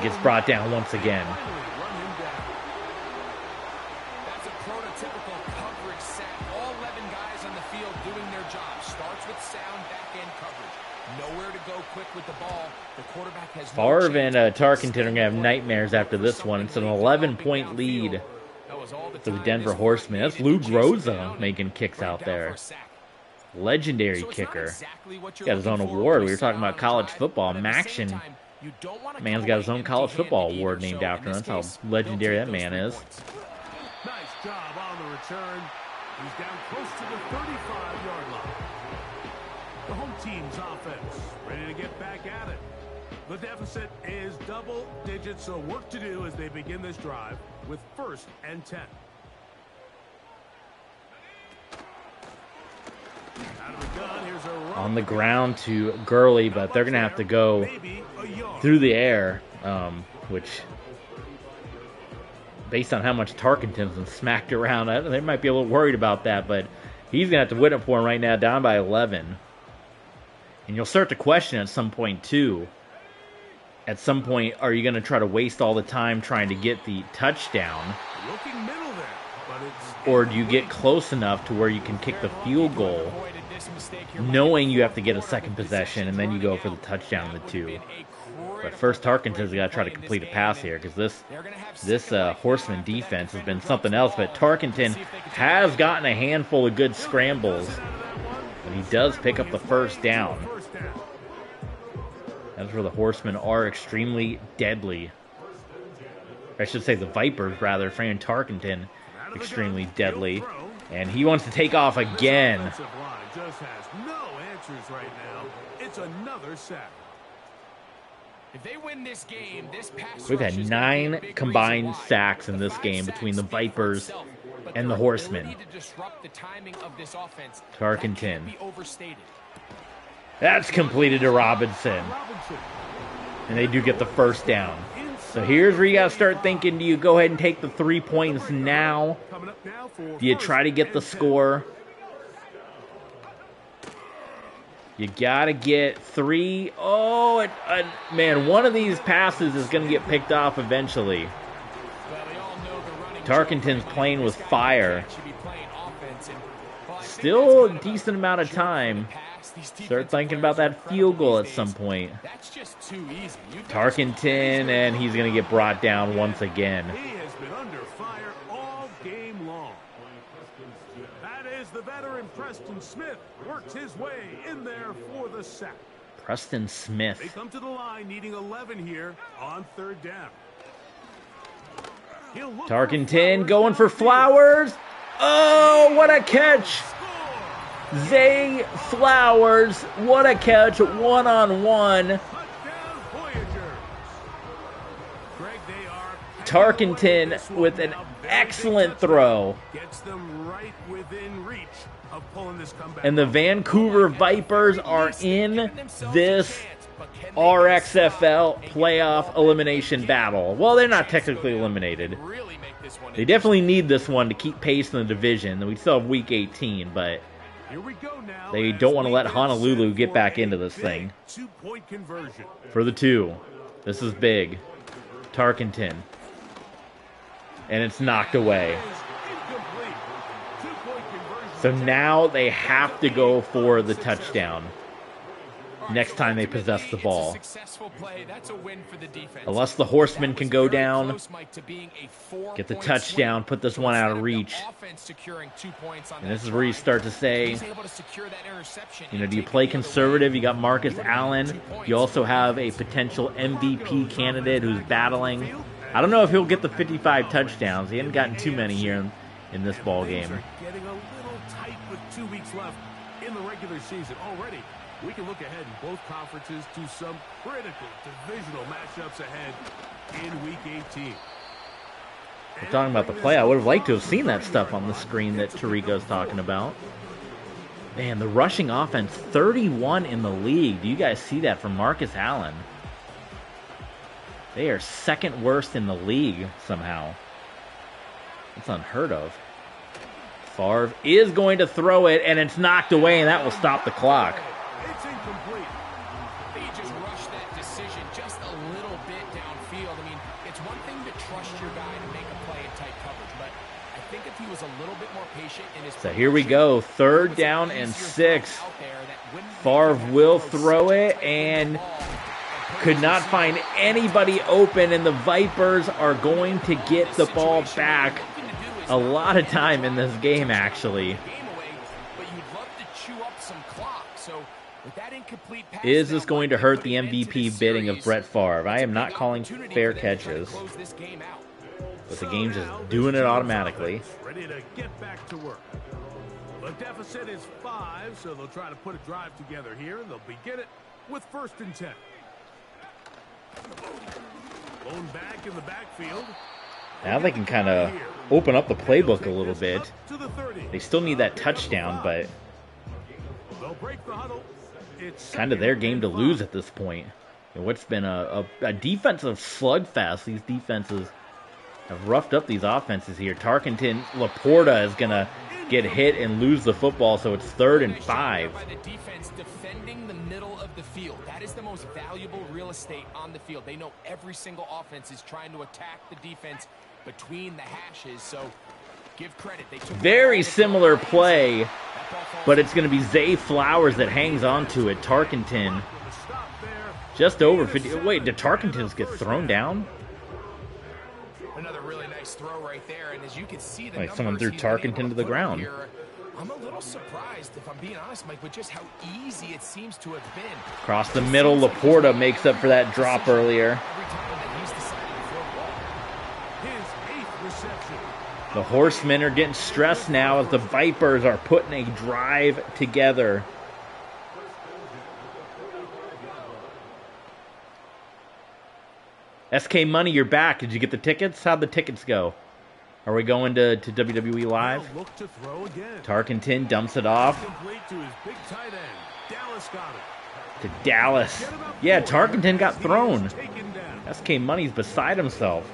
Gets brought down once again. Favre and Tarkenton are going to have nightmares after this one. It's an 11-point lead for the Denver Horsemen. That's Lou Groza making kicks out there. Legendary kicker. Got his own award. We were talking about college football. Maction. Man's got his own college football award named after him. That's how legendary that man is. Nice job on the return. He's down close to the 35-yard line. The home team's offense ready to get back at it. The deficit is double digits, so work to do as they begin this drive with 1st and 10. Out of the gun, here's a on the ground to Gurley, but they're going to have to go through the air, which, based on how much Tarkenton's been smacked around, they might be a little worried about that, but he's going to have to win it for him right now, down by 11. And you'll start to question at some point, too. At some point, are you going to try to waste all the time trying to get the touchdown? looking middle there, but it's Or do you get close enough to where you can kick the field goal knowing you have to get a second possession, and then you go for the touchdown in the 2. But first, Tarkenton's got to try to complete a pass here, because this Horseman defense has been something else. But Tarkenton has gotten a handful of good scrambles, but he does pick up the first down. That's where the Horsemen are extremely deadly. I should say the Vipers, rather. Fran Tarkenton, extremely deadly. And he wants to take off again. Just has no answers right now. It's another sack. If they win this game, this pass We've had 9 combined sacks in this game between the Vipers and the Horsemen. Tarkenton. That's completed to Robinson. And they do get the first down. So here's where you got to start thinking, do you go ahead and take the 3 points now? Do you try to get the score? You got to get 3. Oh, man, one of these passes is going to get picked off eventually. Tarkenton's playing with fire. Still a decent amount of time. Start thinking about that field goal at some point. Tarkenton, and he's going to get brought down once again. He has been under fire all game long. That is the veteran Preston Smith. Works his way in there for the sack. Preston Smith. They come to the line needing 11 here on 3rd down. Tarkenton going for Flowers. Oh, what a catch! Zay Flowers, what a catch, one-on-one. Tarkenton with an excellent throw. And the Vancouver Vipers are in this RXFL playoff elimination battle. Well, they're not technically eliminated. They definitely need this one to keep pace in the division. We still have week 18, but they don't want to let Honolulu get back into this thing. For the 2. This is big. Tarkenton. And it's knocked away. So now they have to go for the touchdown next time they possess the ball. Unless the Horsemen can go down, get the touchdown, put this one out of reach. And this is where you start to say, you know, do you play conservative? You got Marcus Allen. You also have a potential MVP candidate who's battling. I don't know if he'll get the 55 touchdowns. He hasn't gotten too many here in this ball game. Getting a little tight with 2 weeks left in the regular season already. We can look ahead in both conferences to some critical divisional matchups ahead in Week 18. We're talking about the play. I would have liked to have seen that stuff on the screen that Tarico's talking about. Man, the rushing offense, 31 in the league. Do you guys see that from Marcus Allen? They are 2nd worst in the league somehow. That's unheard of. Favre is going to throw it, and it's knocked away, and that will stop the clock. It's incomplete. He just rushed that decision just a little bit downfield. I mean, it's one thing to trust your guy to make a play in tight coverage, but I think if he was a little bit more patient in his... So here we go, 3rd down and 6. Favre will throw it, and could not find anybody open, and the Vipers are going to get the ball back. A lot of time in this game, actually. Is this going to hurt the MVP bidding of Brett Favre? I am not calling fair catches, but the game's just doing it automatically. Ready to get back to work. The deficit is 5, so they'll try to put a drive together here, and they'll begin it with 1st and 10. Blown back in the backfield. Now they can kind of open up the playbook a little bit. They still need that touchdown, but it's kind of their game to lose at this point. And what's been a defensive slugfest. These defenses have roughed up these offenses here. Tarkenton, Laporta is going to get hit and lose the football, so it's 3rd and 5. Defending the middle of the field. That is the most valuable real estate on the field. They know every single offense is trying to attack the defense between the hashes, so Very similar play, but it's going to be Zay Flowers that hangs on to it. Tarkenton just over 50. Wait, did Tarkenton get thrown down? Another really nice throw right there, and as you can see, the someone threw Tarkenton to the ground. Here, I'm a little surprised, if I'm being honest, Mike, with just how easy it seems to have been. Across the middle, Laporta makes up for that drop earlier. The Horsemen are getting stressed now as the Vipers are putting a drive together. SK Money, you're back. Did you get the tickets? How'd the tickets go? Are we going to WWE Live? Tarkenton dumps it off. To Dallas. Yeah, Tarkenton got thrown. SK Money's beside himself.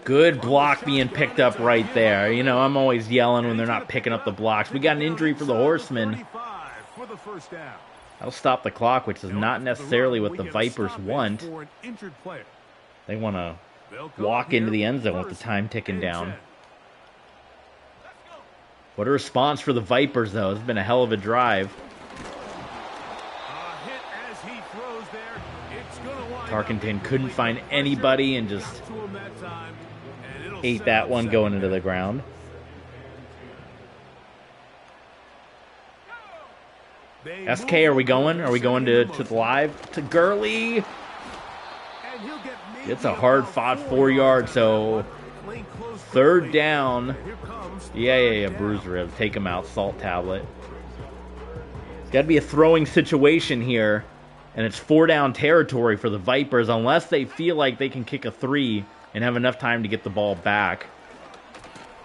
Good block being picked up right there. You know, I'm always yelling when they're not picking up the blocks. We got an injury for the Horsemen. That'll stop the clock, which is not necessarily what the Vipers want. They want to walk into the end zone with the time ticking down. What a response for the Vipers, though. It's been a hell of a drive. Tarkenton couldn't find anybody and just ate that one going into the ground. SK, are we going? Are we going to the live? To Gurley. It's a hard-fought 4 yards, so third down. Yeah, bruised ribs. Take him out, salt tablet. It's got to be a throwing situation here, and it's 4-down territory for the Vipers unless they feel like they can kick a 3 and have enough time to get the ball back.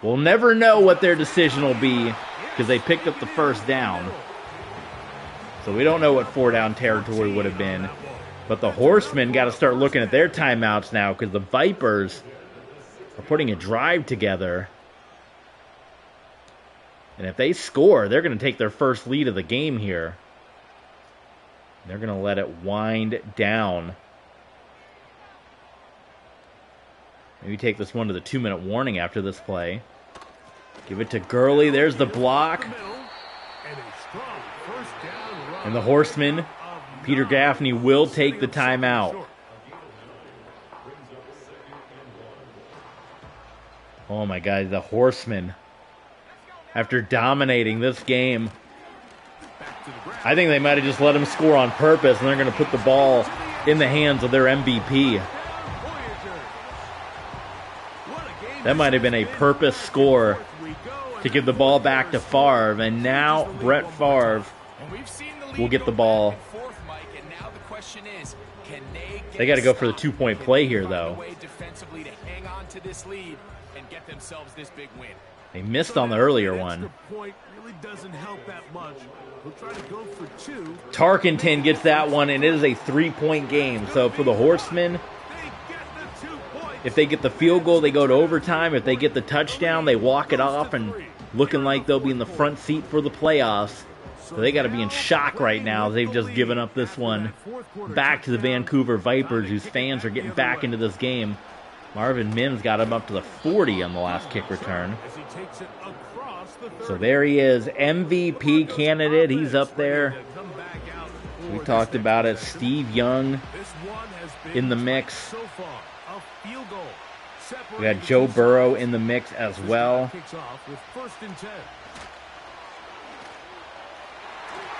We'll never know what their decision will be because they picked up the first down. So we don't know what 4-down territory would have been. But the Horsemen got to start looking at their timeouts now because the Vipers are putting a drive together. And if they score, they're going to take their first lead of the game here. They're going to let it wind down. Maybe take this one to the 2-minute warning after this play. Give it to Gurley. There's the block. And the Horsemen, Peter Gaffney, will take the timeout. Oh my God, the Horsemen, after dominating this game, I think they might have just let him score on purpose, and they're going to put the ball in the hands of their MVP. That might have been a purpose score to give the ball back to Favre, and now Brett Favre will get the ball. They got to go for the 2-point play here, though. They missed on the earlier one. Tarkenton gets that one, and it is a 3-point game. So for the Horsemen, if they get the field goal, they go to overtime. If they get the touchdown, they walk it off and looking like they'll be in the front seat for the playoffs. So they got to be in shock right now. They've just given up this one back to the Vancouver Vipers, whose fans are getting back into this game. Marvin Mims got him up to the 40 on the last kick return. So there he is, MVP candidate. He's up there. We talked about it. Steve Young in the mix. We got Joe Burrow in the mix as well.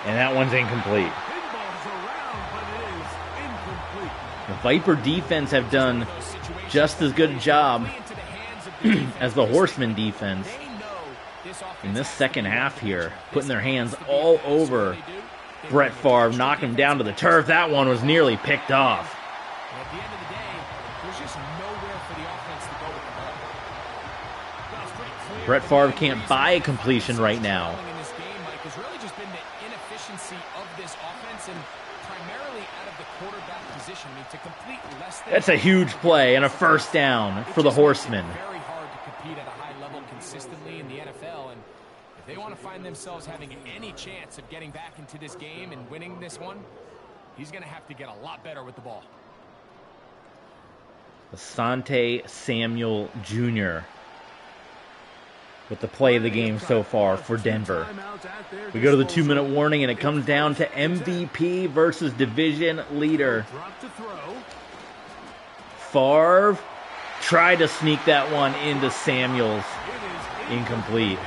And that one's incomplete. The Viper defense have done just as good a job as the Horsemen defense in this second half here, putting their hands all over Brett Favre, knocking him down to the turf. That one was nearly picked off. Brett Favre can't buy a completion right now. That's a huge play and a first down for the Horsemen. Very hard to compete at a high level consistently in the NFL, and if they want to find themselves having any chance of getting back into this game and winning this one, he's going to have to get a lot better with the ball. Asante Samuel Jr. with the play of the game so far for Denver. We go to the 2-minute warning, and it comes down to MVP versus division leader. Favre tried to sneak that one into Samuels. Incomplete.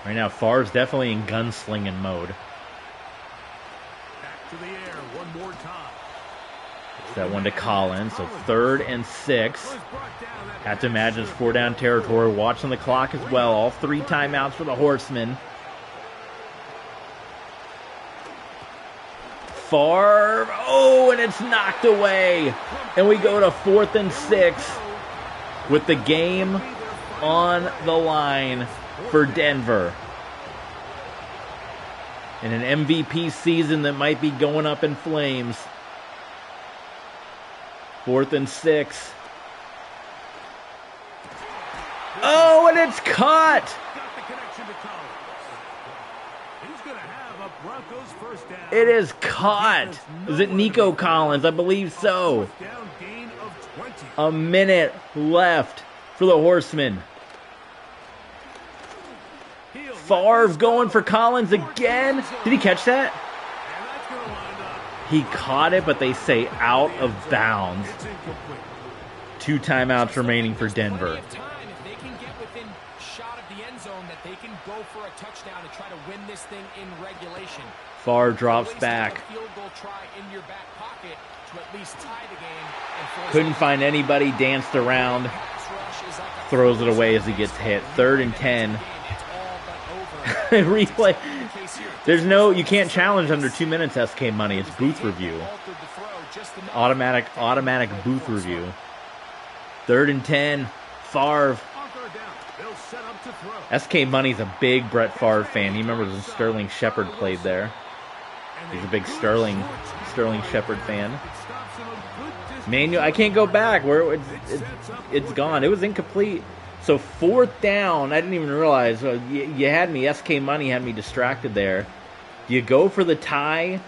Right now, Favre's definitely in gunslinging mode. Back to the air one more time. That one to Collins, so 3rd and 6. Have to imagine it's 4-down territory. Watching the clock as well. All 3 timeouts for the Horsemen. Favre, oh, and it's knocked away. And we go to 4th and 6 with the game on the line for Denver. In an MVP season that might be going up in flames. 4th and 6. Oh, and it's caught! It is caught. Is it Nico Collins? I believe so. A minute left for the Horsemen. Favre going for Collins again. Did he catch that? He caught it, but they say out of bounds. 2 timeouts remaining for Denver. If they can get within shot of the end zone, that they can go for a touchdown and try to win this thing in regulation. Favre drops back. Couldn't find anybody, danced around. Throws it away as he gets hit. 3rd and 10. Replay. You can't challenge under 2 minutes, SK Money. It's booth review. Automatic booth review. 3rd and 10. Favre. SK Money's a big Brett Favre fan. He remembers when Sterling Shepard played there. He's a big Sterling Shepard fan. Manuel, I can't go back. It's gone. It was incomplete. So 4th down. I didn't even realize. You had me. SK Money had me distracted there. Do you go for the tie,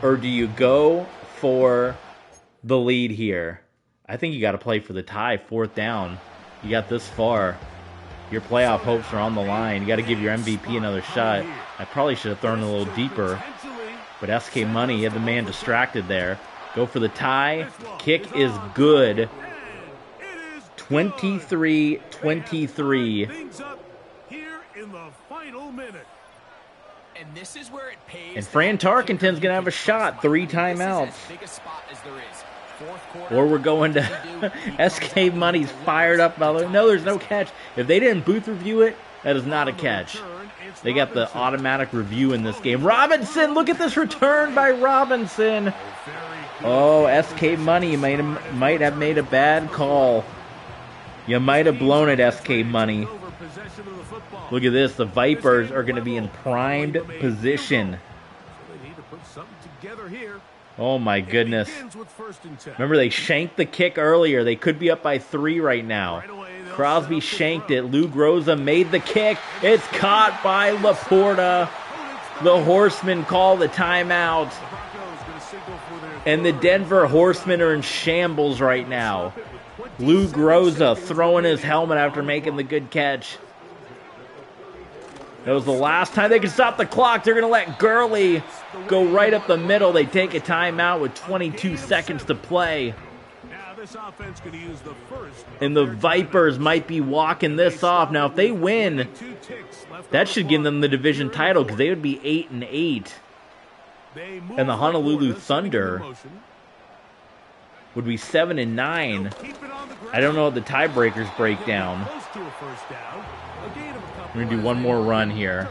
or do you go for the lead here? I think you got to play for the tie. 4th down. You got this far. Your playoff hopes are on the line. You got to give your MVP another shot. I probably should have thrown a little deeper, but SK Money had the man distracted there. Go for the tie. Kick is good. 23-23. And this is where it pays. And Fran Tarkenton's going to have a shot. 3 timeouts. Or we're going to SK Money's fired up. No, there's no catch. If they didn't booth review it, that is not a catch. They got the automatic review in this game. Robinson, look at this return by Robinson. Oh, SK Money might have made a bad call. You might have blown it, SK Money. Look at this. The Vipers are going to be in primed position. Oh, my goodness. Remember, they shanked the kick earlier. They could be up by 3 right now. Crosby shanked it. Lou Groza made the kick. It's caught by Laporta. The Horsemen call the timeout. And the Denver Horsemen are in shambles right now. Lou Groza throwing his helmet after making the good catch. That was the last time they could stop the clock. They're going to let Gurley go right up the middle. They take a timeout with 22 seconds to play. And the Vipers might be walking this off. Now, if they win, that should give them the division title because they would be 8-8. And the Honolulu Thunder would be 7-9. I don't know what the tiebreakers break down. We're going to do one more run here.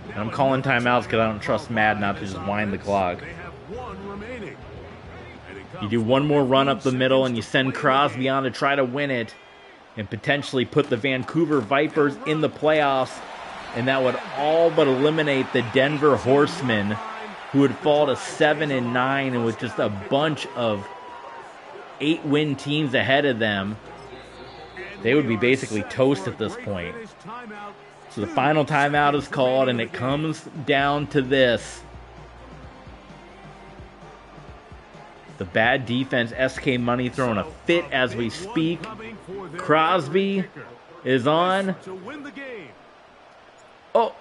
And I'm calling timeouts because I don't trust Mad not to just wind the clock. You do one more run up the middle and you send Crosby on to try to win it and potentially put the Vancouver Vipers in the playoffs. And that would all but eliminate the Denver Horsemen, who would fall to 7-9 and with just a bunch of 8-win teams ahead of them. They would be basically toast at this point. So the final timeout is called, and it comes down to this. The bad defense, SK Money throwing a fit as we speak. Crosby is on. Oh,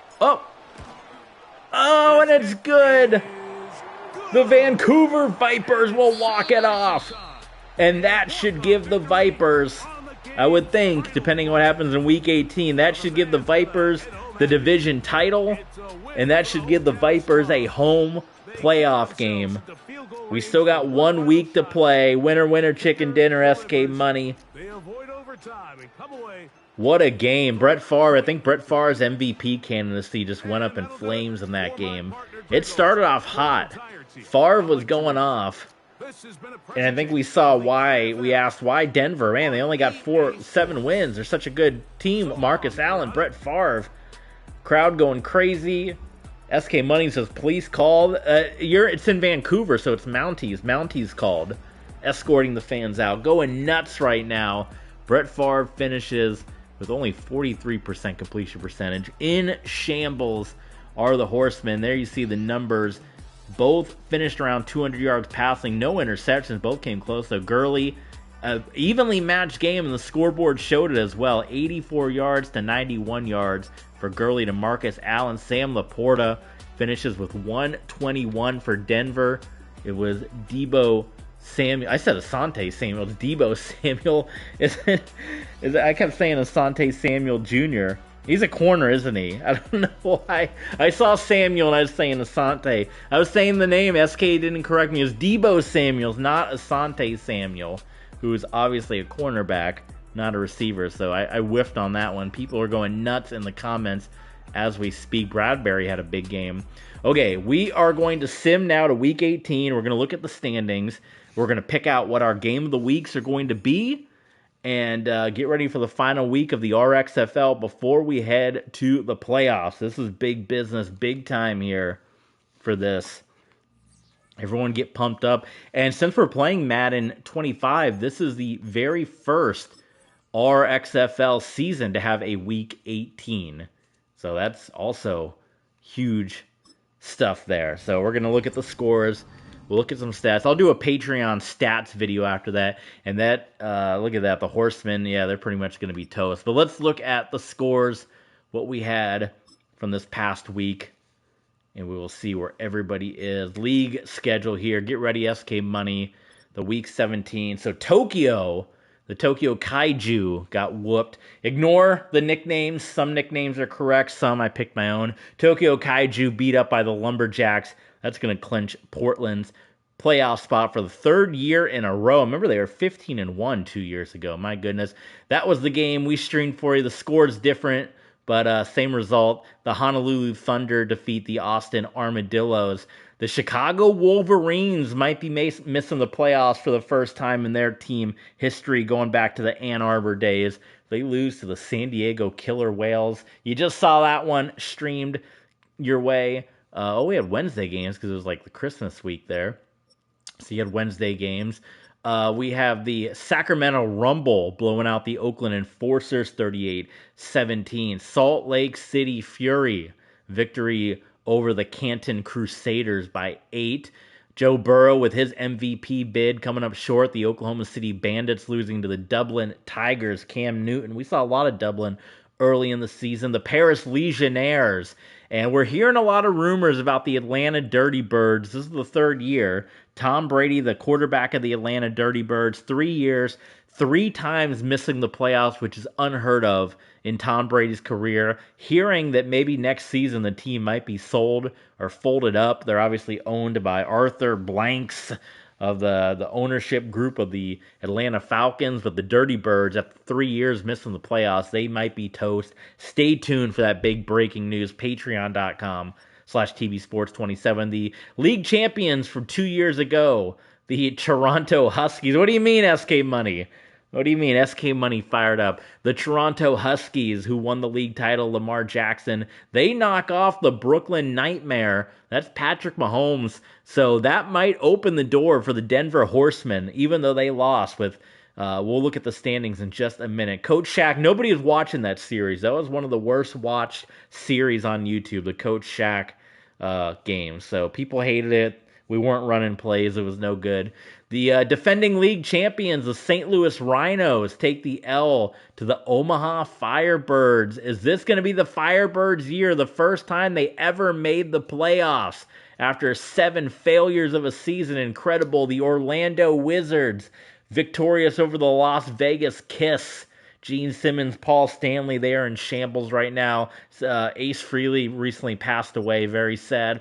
and it's good. The Vancouver Vipers will walk it off. And that should give the Vipers, I would think, depending on what happens in Week 18, that should give the Vipers the division title. And that should give the Vipers a home playoff game. We still got 1 week to play. Winner, winner, chicken dinner, SK Money. What a game. Brett Favre, I think Brett Favre's MVP candidacy just went up in flames in that game. It started off hot. Favre was going off. And I think we saw why, we asked why Denver, man, they only got 7 wins. They're such a good team. Marcus Allen, Brett Favre. Crowd going crazy. SK Money says, please call. It's in Vancouver, so it's Mounties. Mounties called, escorting the fans out. Going nuts right now. Brett Favre finishes with only 43% completion percentage. In shambles are the Horsemen. There you see the numbers. Both finished around 200 yards passing. No interceptions. Both came close. So Gurley, evenly matched game, and the scoreboard showed it as well. 84 yards to 91 yards for Gurley to Marcus Allen. Sam Laporta finishes with 121 for Denver. It was Deebo Samuel. I said Asante Samuel. It's Deebo Samuel. I kept saying Asante Samuel Jr. He's a corner, isn't he? I don't know why. I saw Samuel and I was saying Asante. I was saying the name. SK didn't correct me. It was Deebo Samuel, not Asante Samuel, who is obviously a cornerback, not a receiver. So I whiffed on that one. People are going nuts in the comments as we speak. Bradbury had a big game. Okay, we are going to sim now to Week 18. We're going to look at the standings. We're going to pick out what our game of the weeks are going to be and get ready for the final week of the RXFL before we head to the playoffs. This is big business, big time here for this. Everyone get pumped up. And since we're playing Madden 25, this is the very first RXFL season to have a Week 18. So that's also huge stuff there. So we're going to look at the scores. We'll look at some stats. I'll do a Patreon stats video after that. And that, look at that, the Horsemen, yeah, they're pretty much going to be toast. But let's look at the scores, what we had from this past week. And we will see where everybody is. League schedule here. Get ready, SK Money, the Week 17. So Tokyo, the Tokyo Kaiju got whooped. Ignore the nicknames. Some nicknames are correct. Some I picked my own. Tokyo Kaiju beat up by the Lumberjacks. That's going to clinch Portland's playoff spot for the 3rd year in a row. Remember, they were 15-1 2 years ago. My goodness. That was the game we streamed for you. The score's different, but same result. The Honolulu Thunder defeat the Austin Armadillos. The Chicago Wolverines might be missing the playoffs for the first time in their team history, going back to the Ann Arbor days. They lose to the San Diego Killer Whales. You just saw that one streamed your way. We had Wednesday games because it was like the Christmas week there. So you had Wednesday games. We have the Sacramento Rumble blowing out the Oakland Enforcers 38-17. Salt Lake City Fury victory over the Canton Crusaders by 8. Joe Burrow with his MVP bid coming up short. The Oklahoma City Bandits losing to the Dublin Tigers. Cam Newton. We saw a lot of Dublin early in the season. The Paris Legionnaires. And we're hearing a lot of rumors about the Atlanta Dirty Birds. This is the 3rd year. Tom Brady, the quarterback of the Atlanta Dirty Birds, 3 years, 3 times missing the playoffs, which is unheard of in Tom Brady's career. Hearing that maybe next season the team might be sold or folded up. They're obviously owned by Arthur Blanks of the ownership group of the Atlanta Falcons, but the Dirty Birds, after 3 years missing the playoffs, they might be toast. Stay tuned for that big breaking news. Patreon.com/TVSports27. The league champions from 2 years ago, the Toronto Huskies. What do you mean, SK Money? What do you mean? SK Money fired up. The Toronto Huskies, who won the league title, Lamar Jackson, they knock off the Brooklyn Nightmare. That's Patrick Mahomes. So that might open the door for the Denver Horsemen, even though they lost with, we'll look at the standings in just a minute. Coach Shaq, nobody is watching that series. That was one of the worst watched series on YouTube, the Coach Shaq game. So people hated it. We weren't running plays. It was no good. The defending league champions, the St. Louis Rhinos, take the L to the Omaha Firebirds. Is this going to be the Firebirds' year? The first time they ever made the playoffs after 7 failures of a season. Incredible. The Orlando Wizards, victorious over the Las Vegas Kiss. Gene Simmons, Paul Stanley, they are in shambles right now. Ace Frehley recently passed away. Very sad.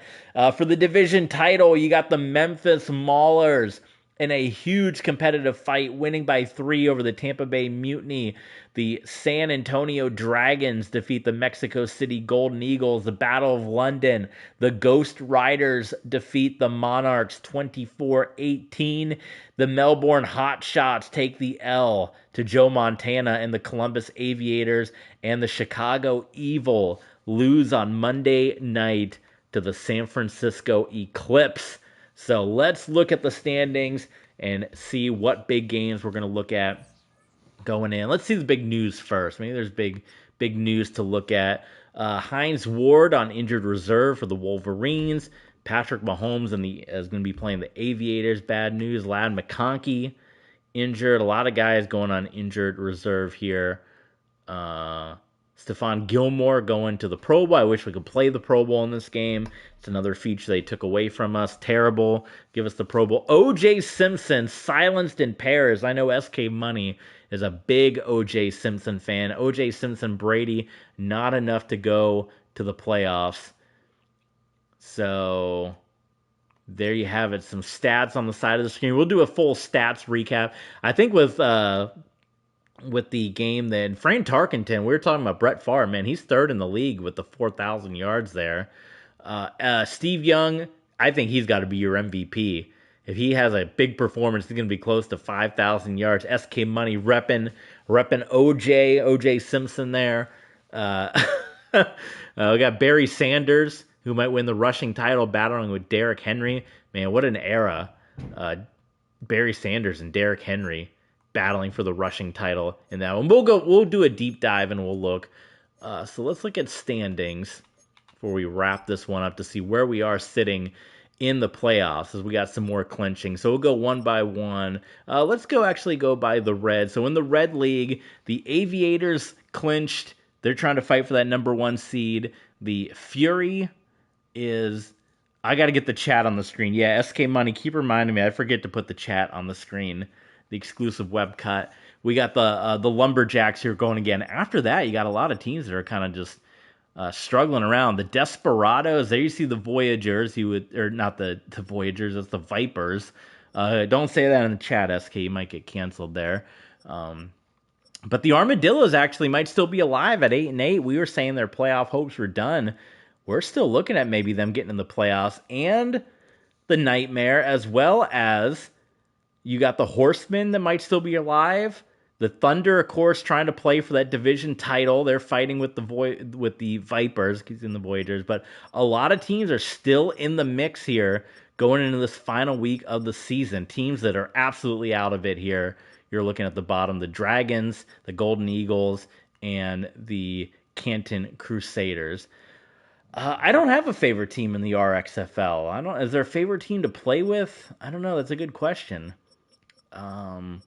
For the division title, you got the Memphis Maulers in a huge competitive fight, winning by 3 over the Tampa Bay Mutiny. The San Antonio Dragons defeat the Mexico City Golden Eagles. The Battle of London, the Ghost Riders defeat the Monarchs 24-18. The Melbourne Hotshots take the L to Joe Montana and the Columbus Aviators, and the Chicago Evil lose on Monday night to the San Francisco Eclipse. So let's look at the standings and see what big games we're going to look at going in. Let's see the big news first. Maybe there's big news to look at. Hines Ward on injured reserve for the Wolverines. Patrick Mahomes is going to be playing the Aviators. Bad news. Ladd McConkey injured. A lot of guys going on injured reserve here. Stephon Gilmore going to the Pro Bowl. I wish we could play the Pro Bowl in this game. It's another feature they took away from us. Terrible. Give us the Pro Bowl. O.J. Simpson silenced in Paris. I know SK Money is a big O.J. Simpson fan. O.J. Simpson, Brady, not enough to go to the playoffs. So there you have it. Some stats on the side of the screen. We'll do a full stats recap. I think with the game then, Fran Tarkenton, we were talking about Brett Favre, man, he's third in the league with the 4,000 yards there. Steve Young, I think he's got to be your MVP. If he has a big performance, he's going to be close to 5,000 yards. SK Money repping O.J. Simpson there. We got Barry Sanders, who might win the rushing title, battling with Derrick Henry. Man, what an era. Barry Sanders and Derrick Henry battling for the rushing title in that one. We'll do a deep dive and we'll look. So let's look at standings before we wrap this one up to see where we are sitting in the playoffs, as we got some more clinching. So we'll go one by one. Let's go by the red. So in the red league, the Aviators clinched. They're trying to fight for that number 1 seed. The Fury is... I got to get the chat on the screen. Yeah, SK Money, keep reminding me. I forget to put the chat on the screen. The exclusive web cut. We got the Lumberjacks here going again. After that, you got a lot of teams that are kind of just struggling around. The Desperados, there you see the Voyagers, or not the Voyagers, it's the Vipers. Don't say that in the chat, SK, you might get canceled there. But the Armadillos actually might still be alive at 8-8. We were saying their playoff hopes were done. We're still looking at maybe them getting in the playoffs. And the Nightmare, as well as you got the Horsemen that might still be alive. The Thunder, of course, trying to play for that division title. They're fighting with the Vipers, in the Voyagers. But a lot of teams are still in the mix here going into this final week of the season. Teams that are absolutely out of it here. You're looking at the bottom, the Dragons, the Golden Eagles, and the Canton Crusaders. I don't have a favorite team in the RXFL. Is there a favorite team to play with? I don't know. That's a good question. The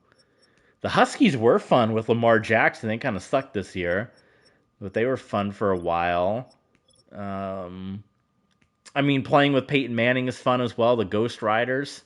Huskies were fun with Lamar Jackson. They kind of sucked this year, but they were fun for a while. Playing with Peyton Manning is fun as well. The Ghost Riders,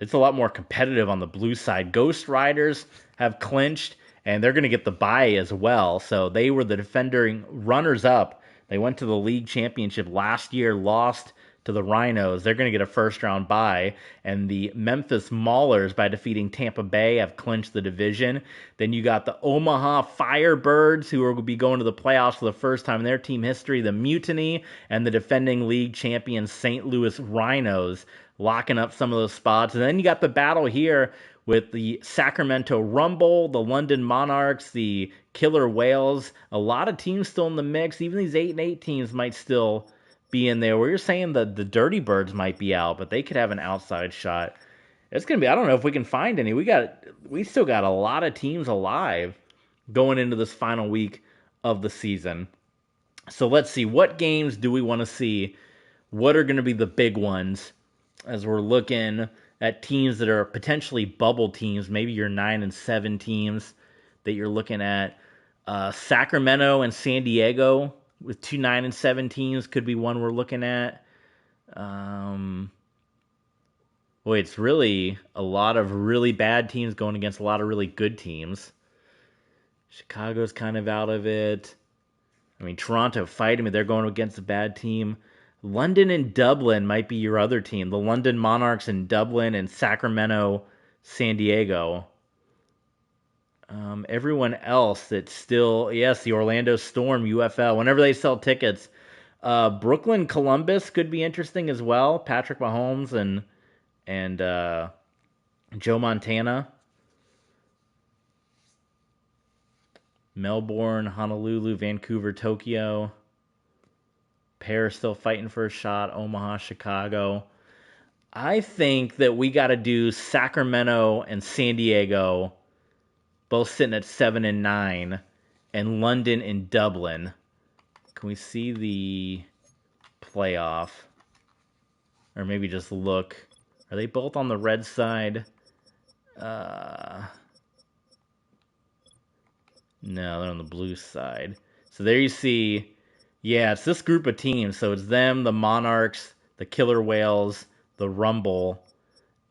it's a lot more competitive on the blue side. Ghost Riders have clinched, and they're going to get the bye as well. So they were the defending runners-up. They went to the league championship last year, lost to the Rhinos. They're going to get a first-round bye. And the Memphis Maulers, by defeating Tampa Bay, have clinched the division. Then you got the Omaha Firebirds, who are going to be going to the playoffs for the first time in their team history. The Mutiny and the defending league champion St. Louis Rhinos locking up some of those spots. And then you got the battle here with the Sacramento Rumble, the London Monarchs, the Killer Whales. A lot of teams still in the mix. Even these 8-8 teams might still be in there. Where you're saying that the Dirty Birds might be out, but they could have an outside shot. It's going to be, I don't know if we can find any. We still got a lot of teams alive going into this final week of the season. So let's see, what games do we want to see? What are going to be the big ones? as we're looking at teams that are potentially bubble teams, maybe your 9-7 teams that you're looking at. Sacramento and San Diego with 2 9-7 teams could be one we're looking at. Boy, it's really a lot of really bad teams going against a lot of really good teams. Chicago's kind of out of it. I mean, Toronto fighting, but they're going against a bad team. London and Dublin might be your other team. The London Monarchs in Dublin and Sacramento, San Diego. Everyone else that's still, yes, the Orlando Storm, UFL, whenever they sell tickets. Brooklyn, Columbus could be interesting as well. Patrick Mahomes and Joe Montana. Melbourne, Honolulu, Vancouver, Tokyo. Paris still fighting for a shot. Omaha, Chicago. I think that we got to do Sacramento and San Diego, both sitting at 7 and 9, and London and Dublin. Can we see the playoff? Or maybe just look. Are they both on the red side? No, they're on the blue side. So there you see, yeah, it's this group of teams. So it's them, the Monarchs, the Killer Whales, the Rumble,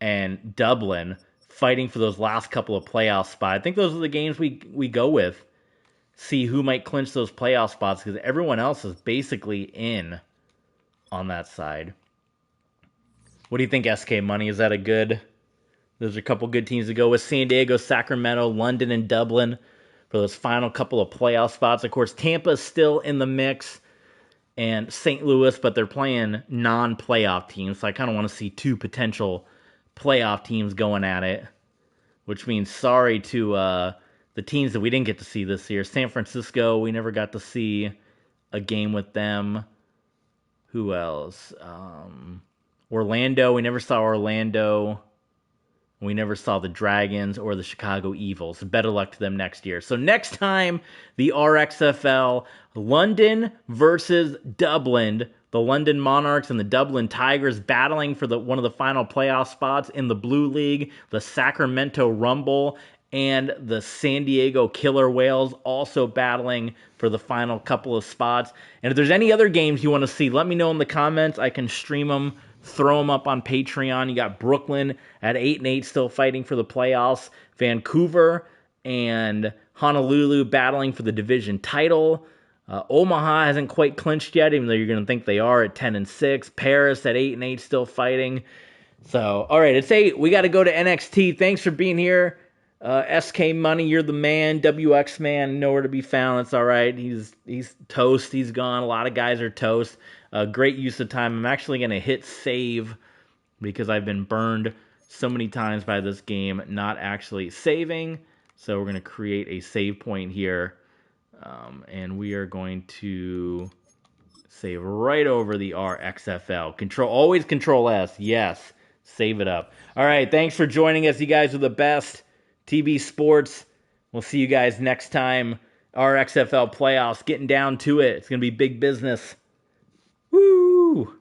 and Dublin fighting for those last couple of playoff spots. I think those are the games we go with. See who might clinch those playoff spots, because everyone else is basically in on that side. What do you think, SK Money? Is that a good... Those are a couple good teams to go with. San Diego, Sacramento, London, and Dublin for those final couple of playoff spots. Of course, Tampa's still in the mix, and St. Louis, but they're playing non-playoff teams, so I kind of want to see two potential playoff teams going at it, which means sorry to the teams that we didn't get to see this year. San Francisco, we never got to see a game with them. Who else? Orlando, we never saw Orlando. We never saw the Dragons or the Chicago Evils. Better luck to them next year. So next time, the RXFL, London versus Dublin. The London Monarchs and the Dublin Tigers battling for one of the final playoff spots in the Blue League. The Sacramento Rumble and the San Diego Killer Whales also battling for the final couple of spots. And if there's any other games you want to see, let me know in the comments. I can stream them, throw them up on Patreon. You got Brooklyn at 8-8 still fighting for the playoffs. Vancouver and Honolulu battling for the division title. Omaha hasn't quite clinched yet, even though you're going to think they are at 10-6. Paris at 8-8 still fighting. So, all right, it's 8. We got to go to NXT. Thanks for being here. SK Money, you're the man. WX Man, nowhere to be found. It's all right. He's toast. He's gone. A lot of guys are toast. Great use of time. I'm actually going to hit save because I've been burned so many times by this game not actually saving. So we're going to create a save point here. And we are going to save right over the RXFL. Always Control S. Yes. Save it up. All right. Thanks for joining us. You guys are the best. TB Sports. We'll see you guys next time. RXFL playoffs, getting down to it. It's going to be big business. Woo!